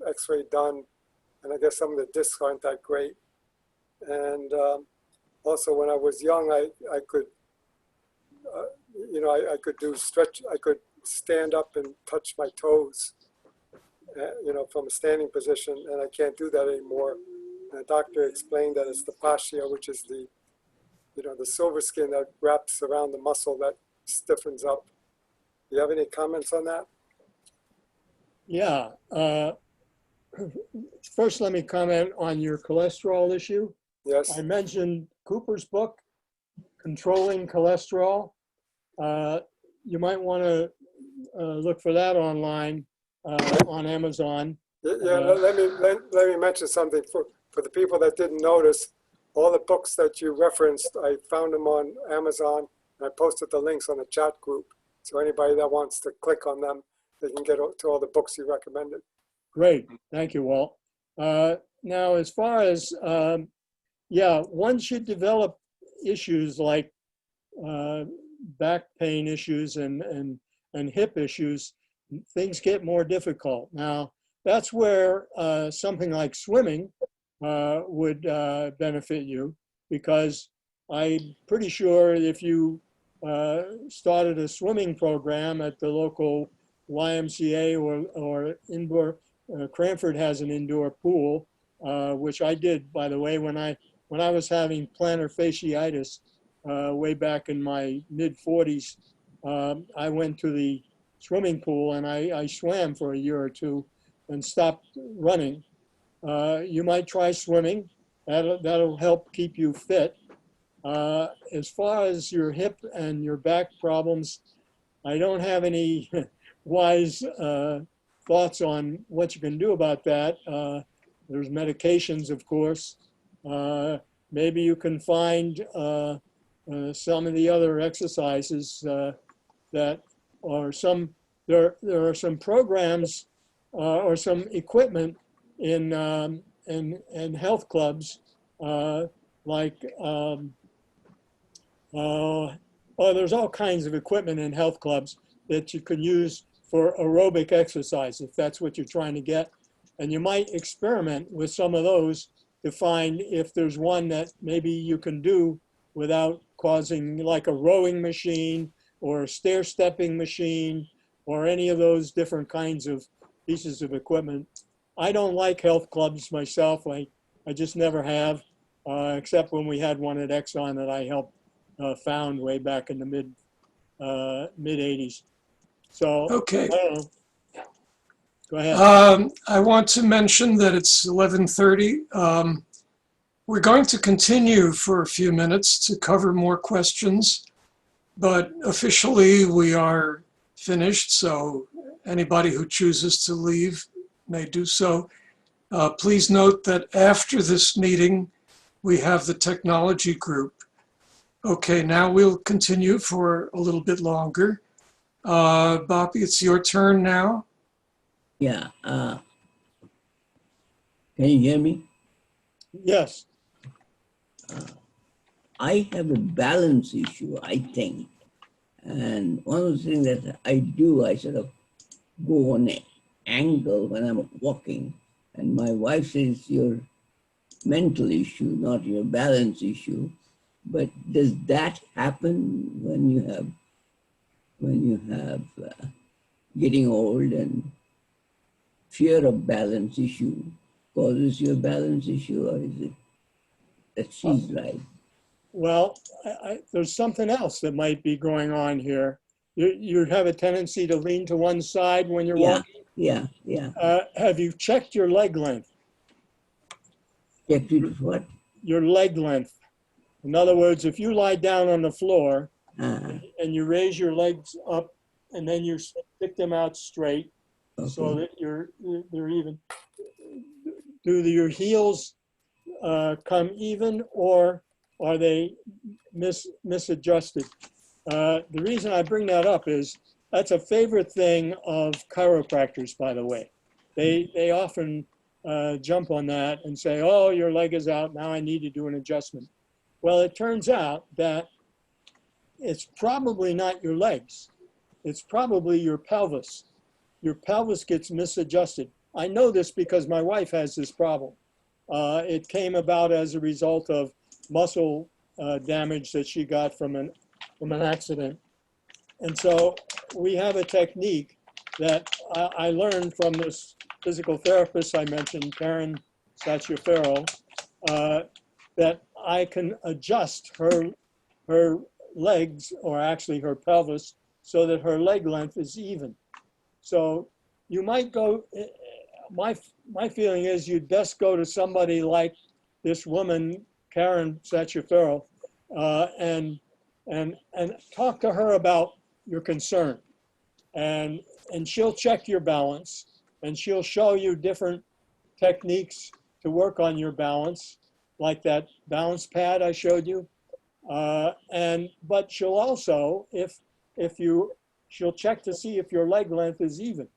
X-ray done, and I guess some of the discs aren't that great, and also when I was young, I could, you know, I could do stretch, I could stand up and touch my toes, you know, from a standing position, and I can't do that anymore. And the doctor explained that it's the fascia, which is the, you know, the silver skin that wraps around the muscle that stiffens up. Do you have any comments on that? Yeah. First, let me comment on your cholesterol issue. Yes. I mentioned Cooper's book, Controlling Cholesterol. You might want to look for that online on Amazon. Yeah, let me mention something for the people that didn't notice. All the books that you referenced, I found them on Amazon, and I posted the links on the chat group. So anybody that wants to click on them, they can get to all the books you recommended. Great, thank you, Walt. Now, as far as, yeah, one should develop issues like back pain issues and hip issues. Things get more difficult. Now, that's where something like swimming would benefit you, because I'm pretty sure if you started a swimming program at the local YMCA or indoor, Cranford has an indoor pool, which I did, by the way, when I was having plantar fasciitis way back in my mid 40s. I went to the swimming pool and I swam for a year or two and stopped running. You might try swimming. That'll help keep you fit. As far as your hip and your back problems, I don't have any wise thoughts on what you can do about that. There's medications, of course. Maybe you can find some of the other exercises that are there are some programs or some equipment in health clubs like there's all kinds of equipment in health clubs that you can use for aerobic exercise if that's what you're trying to get. And you might experiment with some of those to find if there's one that maybe you can do without causing, like a rowing machine or a stair stepping machine or any of those different kinds of pieces of equipment. I don't like health clubs myself. I just never have, except when we had one at Exxon that I helped found way back in the mid 80s. So, Okay. I don't know. Go ahead. I want to mention that it's 11:30. We're going to continue for a few minutes to cover more questions, but officially we are finished, so anybody who chooses to leave may do so. Please note that after this meeting, we have the technology group. Okay, now we'll continue for a little bit longer. Bobby, it's your turn now. Yeah. Can you hear me? Yes. I have a balance issue, I think. And one of the things that I do, I sort of go on an angle when I'm walking. And my wife says your mental issue, not your balance issue. But does that happen when you have getting old and fear of balance issue causes your balance issue, or is it that she's right? Well, there's something else that might be going on here. You have a tendency to lean to one side when you're walking. Yeah. Have you checked your leg length? Checked it what? Your leg length. In other words, if you lie down on the floor and you raise your legs up and then you stick them out straight so that they're even, do your heels come even, or are they misadjusted? The reason I bring that up is that's a favorite thing of chiropractors, by the way. They often jump on that and say, oh, your leg is out, now I need to do an adjustment. Well, it turns out that it's probably not your legs. It's probably your pelvis. Your pelvis gets misadjusted. I know this because my wife has this problem. It came about as a result of muscle damage that she got from an accident. And so we have a technique that I learned from this physical therapist I mentioned, Karen Sacciaferro, that I can adjust her legs, or actually her pelvis, so that her leg length is even. So you might go, my feeling is you'd best go to somebody like this woman, Karen Sacciaferro, and talk to her about your concern. And she'll check your balance, and she'll show you different techniques to work on your balance, like that balance pad I showed you. But she'll also, she'll check to see if your leg length is even.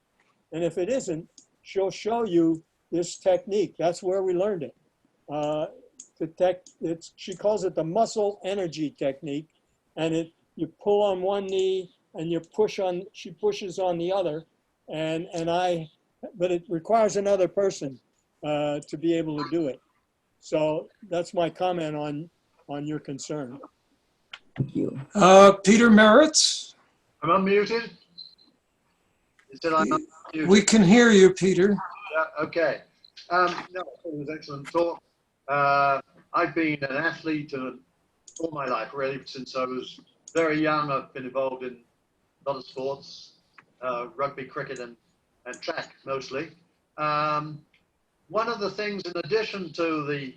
And if it isn't, she'll show you this technique. That's where we learned it. She calls it the muscle energy technique. And you pull on one knee and she pushes on the other. And I but it requires another person to be able to do it. So that's my comment on your concern. Thank you. Peter Merritt, I'm unmuted. It said I'm unmuted. we can hear you, Peter. Yeah, okay. No, it was excellent talk. I've been an athlete all my life, really, since I was very young. I've been involved in a lot of sports, rugby, cricket, and track mostly. One of the things, in addition to the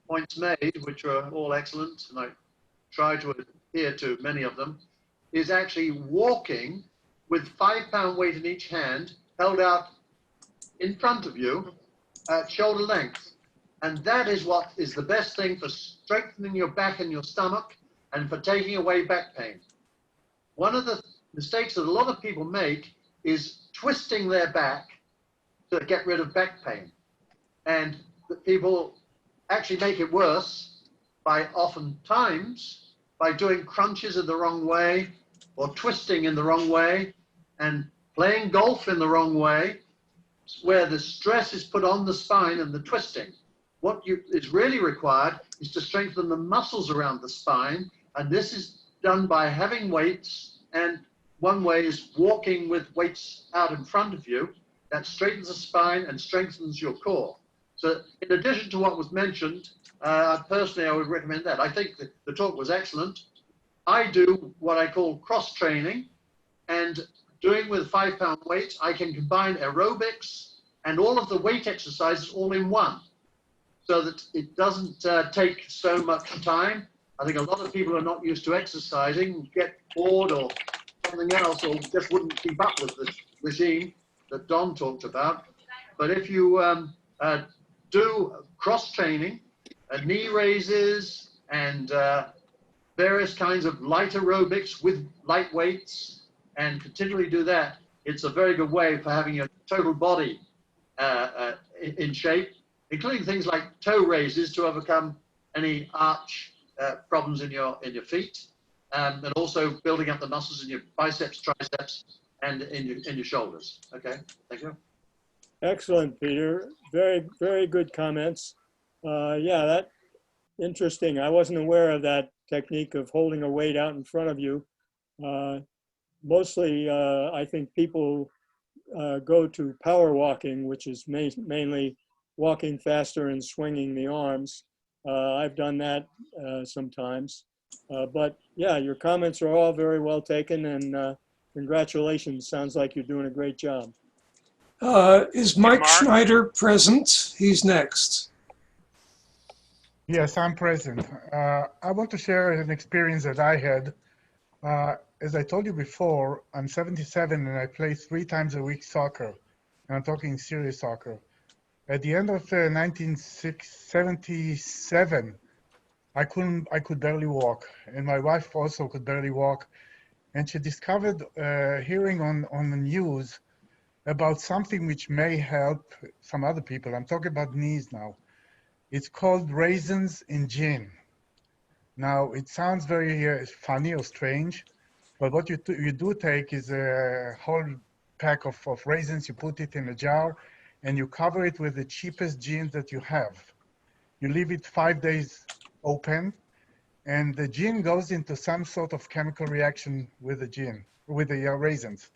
points made, which are all excellent, and I try to adhere to many of them, is actually walking with 5-pound weight in each hand, held out in front of you at shoulder length. And that is what is the best thing for strengthening your back and your stomach and for taking away back pain. One of the mistakes that a lot of people make is twisting their back to get rid of back pain. And people actually make it worse by oftentimes by doing crunches in the wrong way or twisting in the wrong way and playing golf in the wrong way, where the stress is put on the spine and the twisting. What is really required is to strengthen the muscles around the spine, and this is done by having weights, and one way is walking with weights out in front of you. That straightens the spine and strengthens your core. So in addition to what was mentioned, personally I would recommend that. I think that the talk was excellent. I do what I call cross training, and doing with 5-pound weights, I can combine aerobics and all of the weight exercises all in one, so that it doesn't take so much time. I think a lot of people are not used to exercising, get bored or something else, or just wouldn't keep up with this regime that Don talked about. But if you do cross training, knee raises and various kinds of light aerobics with light weights, and continually do that, it's a very good way for having your total body in shape, including things like toe raises to overcome any arch problems in your feet, and also building up the muscles in your biceps, triceps, and in your shoulders. Okay, thank you. Excellent, Peter. Very, very good comments. Yeah, that interesting. I wasn't aware of that technique of holding a weight out in front of you. Mostly, I think people go to power walking, which is mainly walking faster and swinging the arms. I've done that sometimes. But yeah, your comments are all very well taken, and congratulations. Sounds like you're doing a great job. Is Mike Schneider present? He's next. Yes, I'm present. I want to share an experience that I had. As I told you before, I'm 77 and I play 3 times a week soccer. And I'm talking serious soccer. At the end of 1977, I could barely walk. And my wife also could barely walk. And she discovered, hearing on the news about something which may help some other people. I'm talking about knees now. It's called raisins in gin. Now, it sounds very funny or strange, but what you do take is a whole pack of raisins, you put it in a jar, and you cover it with the cheapest gin that you have. You leave it 5 days open, and the gin goes into some sort of chemical reaction with the raisins.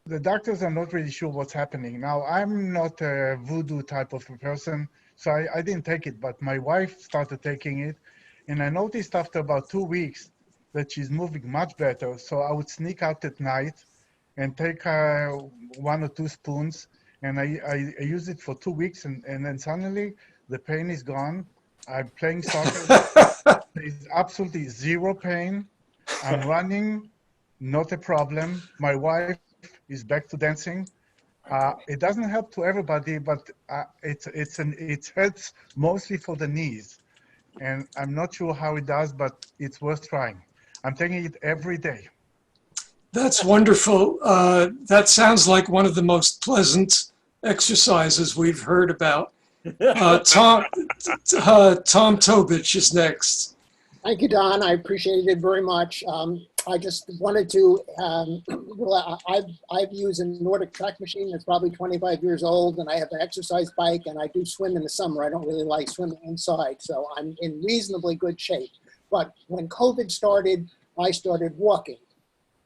The doctors are not really sure what's happening. Now, I'm not a voodoo type of a person, so I didn't take it, but my wife started taking it, and I noticed after about 2 weeks that she's moving much better. So I would sneak out at night and take 1 or 2 spoons, and I use it for 2 weeks, and then suddenly the pain is gone. I'm playing soccer. There's absolutely zero pain. I'm running, not a problem. My wife is back to dancing. It doesn't help to everybody, but it helps mostly for the knees. And I'm not sure how it does, but it's worth trying. I'm taking it every day. That's wonderful. That sounds like one of the most pleasant exercises we've heard about. Tom Tobich is next. Thank you, Don. I appreciate it very much. I just wanted to, well, I've used a Nordic track machine that's probably 25 years old, and I have an exercise bike, and I do swim in the summer. I don't really like swimming inside, so I'm in reasonably good shape. But when COVID started, I started walking,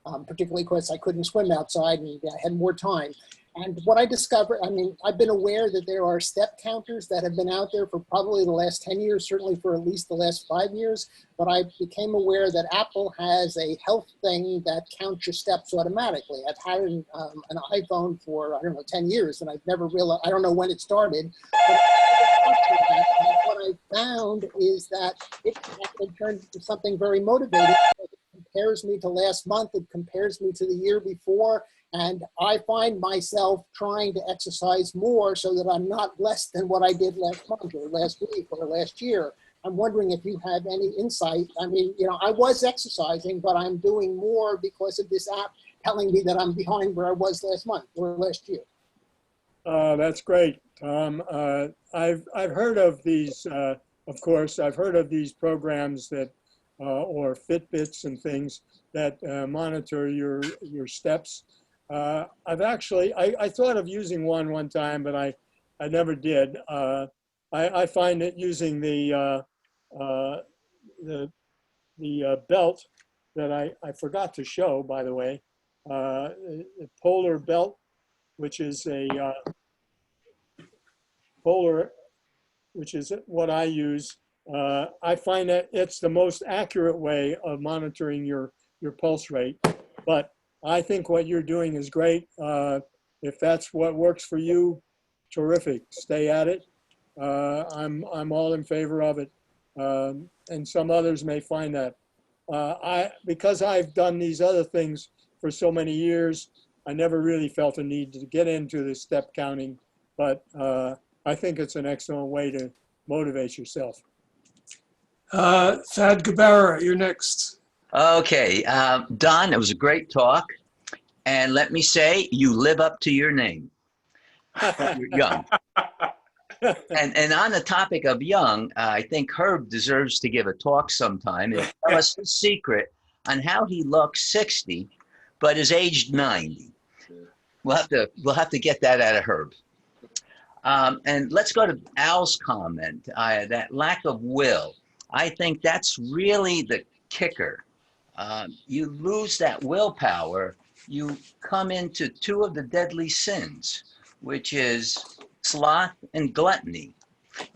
particularly because I couldn't swim outside and I had more time. And what I discovered, I mean, I've been aware that there are step counters that have been out there for probably the last 10 years, certainly for at least the last 5 years. But I became aware that Apple has a health thing that counts your steps automatically. I've had an iPhone for, I don't know, 10 years, and I've never realized, I don't know when it started. But what I found is that it turned into something very motivating. It compares me to last month. It compares me to the year before. And I find myself trying to exercise more so that I'm not less than what I did last month or last week or last year. I'm wondering if you have any insight. I mean, you know, I was exercising, but I'm doing more because of this app telling me that I'm behind where I was last month or last year. That's great, Tom. I've heard of these, of course, I've heard of these programs that, or Fitbits and things that monitor your steps. I've actually, I thought of using one time, but I never did. I find that using the belt that I forgot to show, by the way, the polar belt, which is a polar, which is what I use. I find that it's the most accurate way of monitoring your pulse rate, but I think what you're doing is great. If that's what works for you, terrific. Stay at it. I'm all in favor of it, and some others may find that. Because I've done these other things for so many years, I never really felt a need to get into the step counting, but I think it's an excellent way to motivate yourself. Thad Gabara, you're next. Okay, Don, it was a great talk. And let me say, you live up to your name. You're young. And on the topic of young, I think Herb deserves to give a talk sometime and tell us the secret on how he looks 60, but is aged 90. We'll have to get that out of Herb. And let's go to Al's comment, that lack of will. I think that's really the kicker. You lose that willpower, you come into two of the deadly sins, which is sloth and gluttony.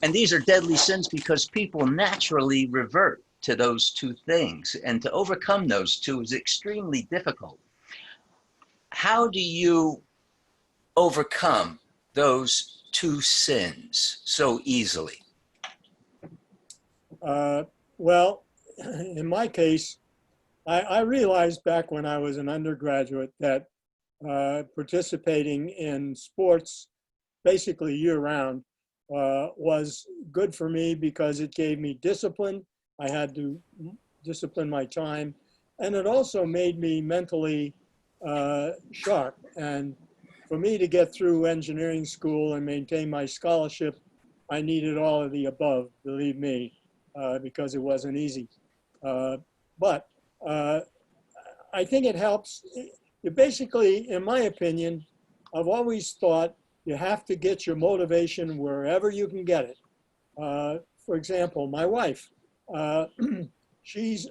And these are deadly sins because people naturally revert to those two things. And to overcome those two is extremely difficult. How do you overcome those two sins so easily? Well, in my case, I realized back when I was an undergraduate that participating in sports basically year-round was good for me because it gave me discipline. I had to discipline my time, and it also made me mentally sharp. And for me to get through engineering school and maintain my scholarship, I needed all of the above, believe me, because it wasn't easy. But I think it helps. You basically, in my opinion, I've always thought you have to get your motivation wherever you can get it. For example, my wife, she's,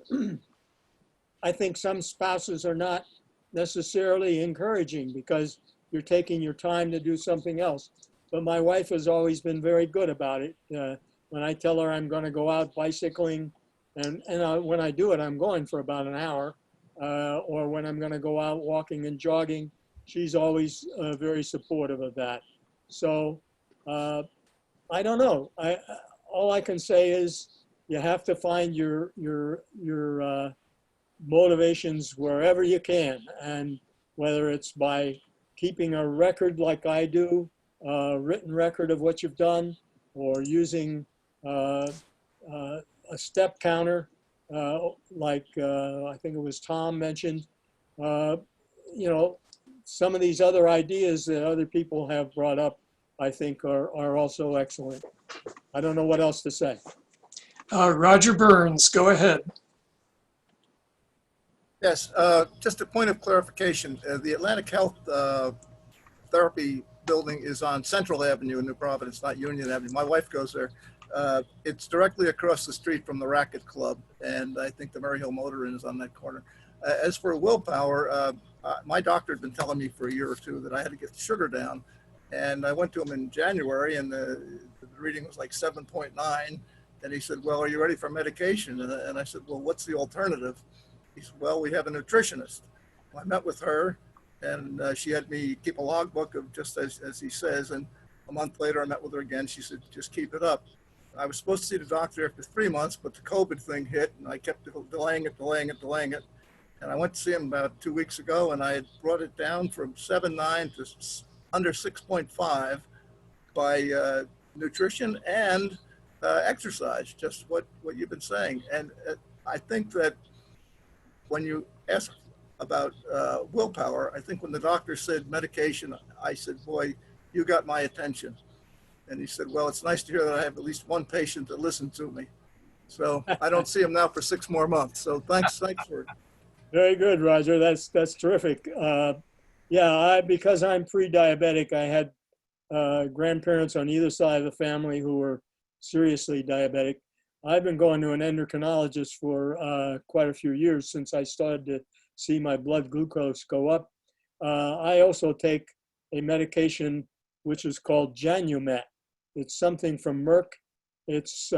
I think some spouses are not necessarily encouraging because you're taking your time to do something else. But my wife has always been very good about it. When I tell her I'm going to go out bicycling, and when I do it, I'm going for about an hour, or when I'm going to go out walking and jogging, she's always very supportive of that. So I don't know. All I can say is you have to find your motivations wherever you can, and whether it's by keeping a record like I do, a written record of what you've done, or using a step counter, like I think it was Tom mentioned. You know, some of these other ideas that other people have brought up, I think are also excellent. I don't know what else to say. Roger Burns, go ahead. Yes, just a point of clarification. The Atlantic Health Therapy building is on Central Avenue in New Providence, not Union Avenue. My wife goes there. It's directly across the street from the Racket Club, and I think the Murray Hill Motor Inn is on that corner. As for willpower, my doctor had been telling me for a year or two that I had to get the sugar down, and I went to him in January, and the reading was like 7.9, and he said, well, are you ready for medication? And I said, well, what's the alternative? He said, well, we have a nutritionist. Well, I met with her, and she had me keep a logbook of just as he says. And a month later, I met with her again. She said, just keep it up. I was supposed to see the doctor after 3 months, but the COVID thing hit, and I kept delaying it. And I went to see him about 2 weeks ago, and I had brought it down from 7.9 to under 6.5 by nutrition and exercise, just what you've been saying. And I think that when you ask about willpower, I think when the doctor said medication, I said, boy, you got my attention. And he said, well, it's nice to hear that I have at least one patient that listened to me. So I don't see him now for 6 more months. So thanks for it. Very good, Roger. That's terrific. Yeah, because I'm pre-diabetic, I had grandparents on either side of the family who were seriously diabetic. I've been going to an endocrinologist for quite a few years since I started to see my blood glucose go up. I also take a medication which is called Janumet. It's something from Merck. It's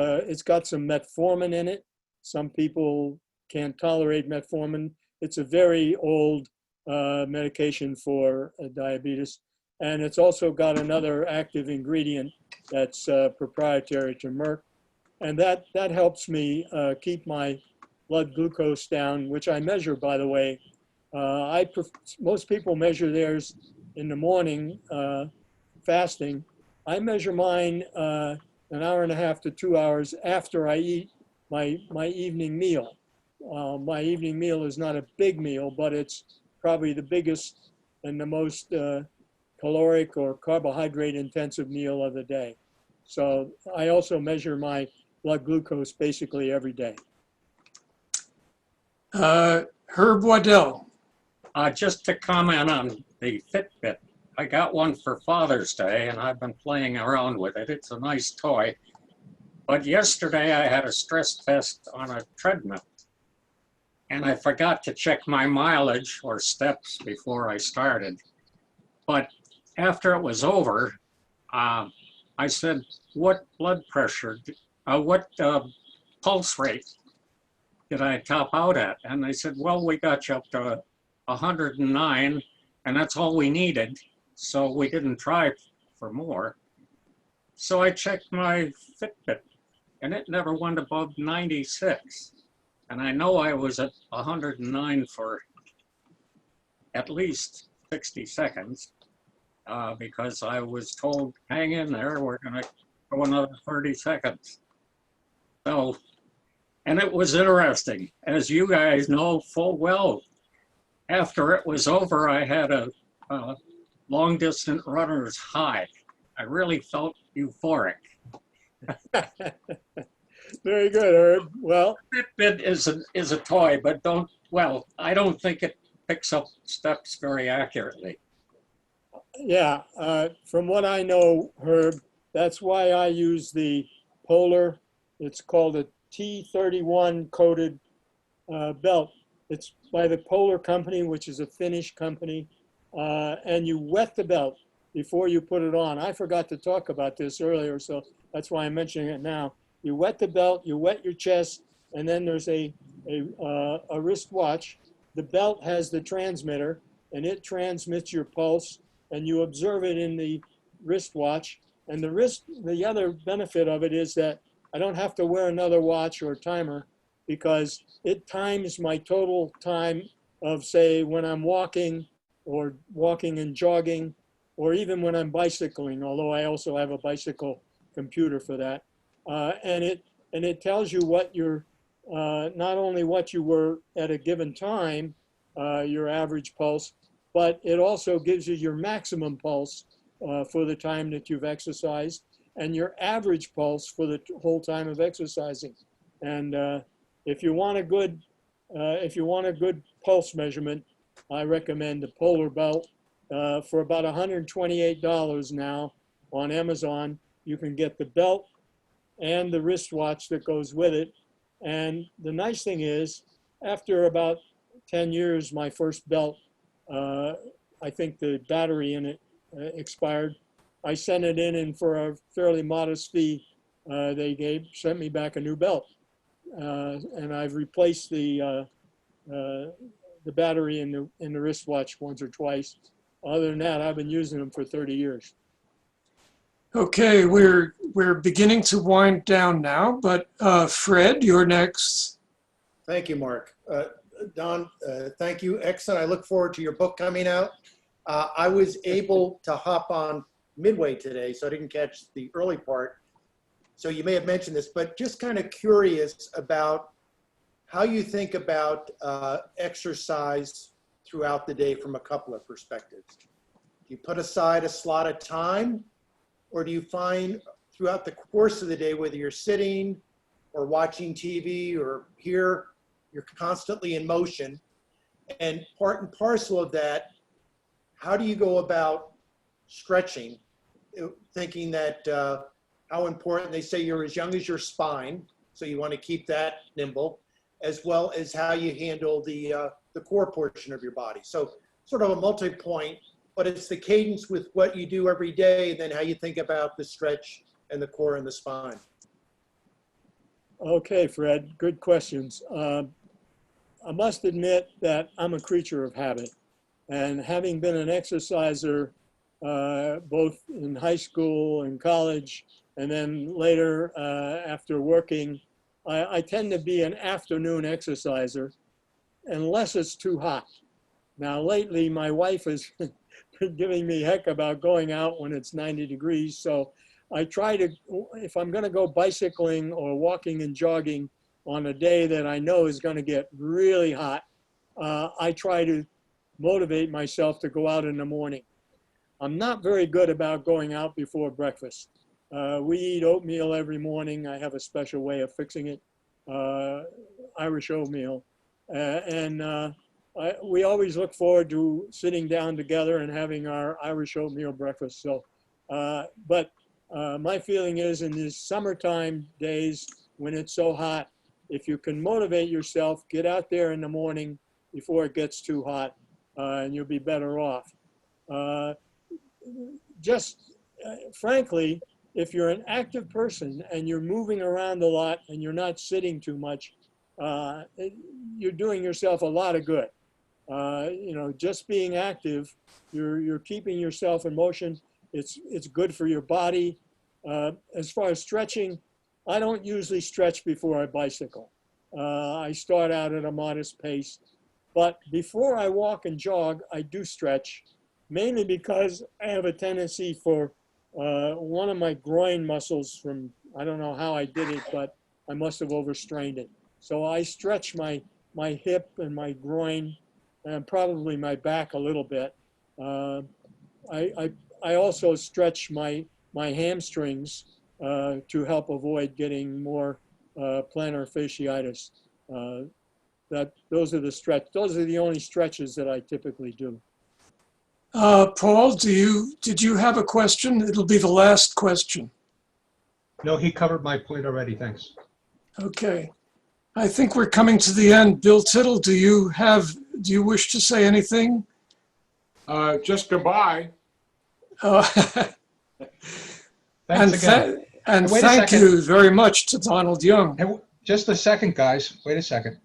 got some metformin in it. Some people can't tolerate metformin. It's a very old medication for diabetes. And it's also got another active ingredient that's proprietary to Merck. And that helps me keep my blood glucose down, which I measure, by the way. Most people measure theirs in the morning, fasting. I measure mine an hour and a half to 2 hours after I eat my evening meal. My evening meal is not a big meal, but it's probably the biggest and the most caloric or carbohydrate intensive meal of the day. So I also measure my blood glucose basically every day. Herb Waddell. Just to comment on the Fitbit, I got one for Father's Day and I've been playing around with it. It's a nice toy. But yesterday I had a stress test on a treadmill and I forgot to check my mileage or steps before I started. But after it was over, I said, what blood pressure, what pulse rate did I top out at? And they said, well, we got you up to 109 and that's all we needed. So we didn't try for more. So I checked my Fitbit and it never went above 96. And I know I was at 109 for at least 60 seconds because I was told, hang in there, we're gonna go another 30 seconds. So, and it was interesting. As you guys know full well, after it was over, I had a long distance runner's high. I really felt euphoric. Very good, Herb. Well, Fitbit is a toy, but I don't think it picks up steps very accurately. yeah, from what I know, Herb, that's why I use the Polar. It's called a T31 coated belt. It's by the Polar company, which is a Finnish company. And you wet the belt before you put it on. I forgot to talk about this earlier, so that's why I'm mentioning it now. You wet the belt, you wet your chest, and then there's a wristwatch. The belt has the transmitter, and it transmits your pulse, and you observe it in the wristwatch. And the other benefit of it is that I don't have to wear another watch or timer because it times my total time of, say, when I'm walking and jogging, or even when I'm bicycling, although I also have a bicycle computer for that. And it tells you what not only what you were at a given time, your average pulse, but it also gives you your maximum pulse for the time that you've exercised and your average pulse for the whole time of exercising. And if you want a good pulse measurement, I recommend the Polar Belt for about $128 now on Amazon. You can get the belt and the wristwatch that goes with it. And the nice thing is, after about 10 years, my first belt, I think the battery in it expired. I sent it in, and for a fairly modest fee, they sent me back a new belt. And I've replaced the battery in the wristwatch once or twice. Other than that, I've been using them for 30 years. Okay, we're beginning to wind down now, but Fred, you're next. Thank you, Mark. Don, thank you. Excellent. I look forward to your book coming out. I was able to hop on midway today, so I didn't catch the early part. So you may have mentioned this, but just kind of curious about how you think about exercise throughout the day from a couple of perspectives. Do you put aside a slot of time, or do you find throughout the course of the day, whether you're sitting or watching TV or here, you're constantly in motion? And part and parcel of that, how do you go about stretching, thinking that how important, they say you're as young as your spine, so you want to keep that nimble, as well as how you handle the core portion of your body. So sort of a multi-point, but it's the cadence with what you do every day, and then how you think about the stretch and the core and the spine. Okay, Fred, good questions. I must admit that I'm a creature of habit, and having been an exerciser both in high school and college, and then later after working, I tend to be an afternoon exerciser unless it's too hot. Now lately my wife has been giving me heck about going out when it's 90 degrees, so I try to, if I'm gonna go bicycling or walking and jogging on a day that I know is gonna get really hot, I try to motivate myself to go out in the morning. I'm not very good about going out before breakfast. We eat oatmeal every morning. I have a special way of fixing it, Irish oatmeal. We always look forward to sitting down together and having our Irish oatmeal breakfast. So, my feeling is in these summertime days when it's so hot, if you can motivate yourself, get out there in the morning before it gets too hot, and you'll be better off. Frankly, if you're an active person and you're moving around a lot and you're not sitting too much, you're doing yourself a lot of good. Just being active, you're keeping yourself in motion. It's good for your body. As far as stretching, I don't usually stretch before I bicycle. I start out at a modest pace, but before I walk and jog, I do stretch, mainly because I have a tendency for one of my groin muscles from, I don't know how I did it, but I must have overstrained it. So I stretch my hip and my groin and probably my back a little bit. I also stretch my hamstrings to help avoid getting more plantar fasciitis. Those are the only stretches that I typically do. Paul, did you have a question? It'll be the last question. No, he covered my point already. Thanks. Okay. I think we're coming to the end. Bill Tittle, do you wish to say anything? Just goodbye. And thank you very much to Donald Young. Hey, just a second, guys. Wait a second.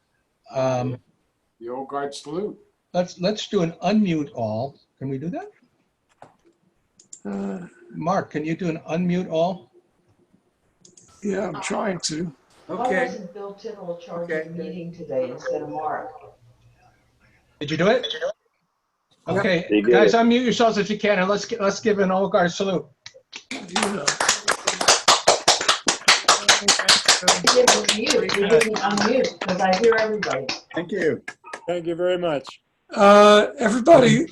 The old guard salute. Let's do an unmute all. Can we do that? Mark, can you do an unmute all? Yeah, I'm trying to. Okay. Why wasn't Bill Tittle in charge of the meeting today instead of Mark? Did you do it? Okay, guys, unmute yourselves if you can, and let's give an old guard salute. You didn't mute. You didn't unmute because I hear everybody. Thank you. Thank you very much. Everybody.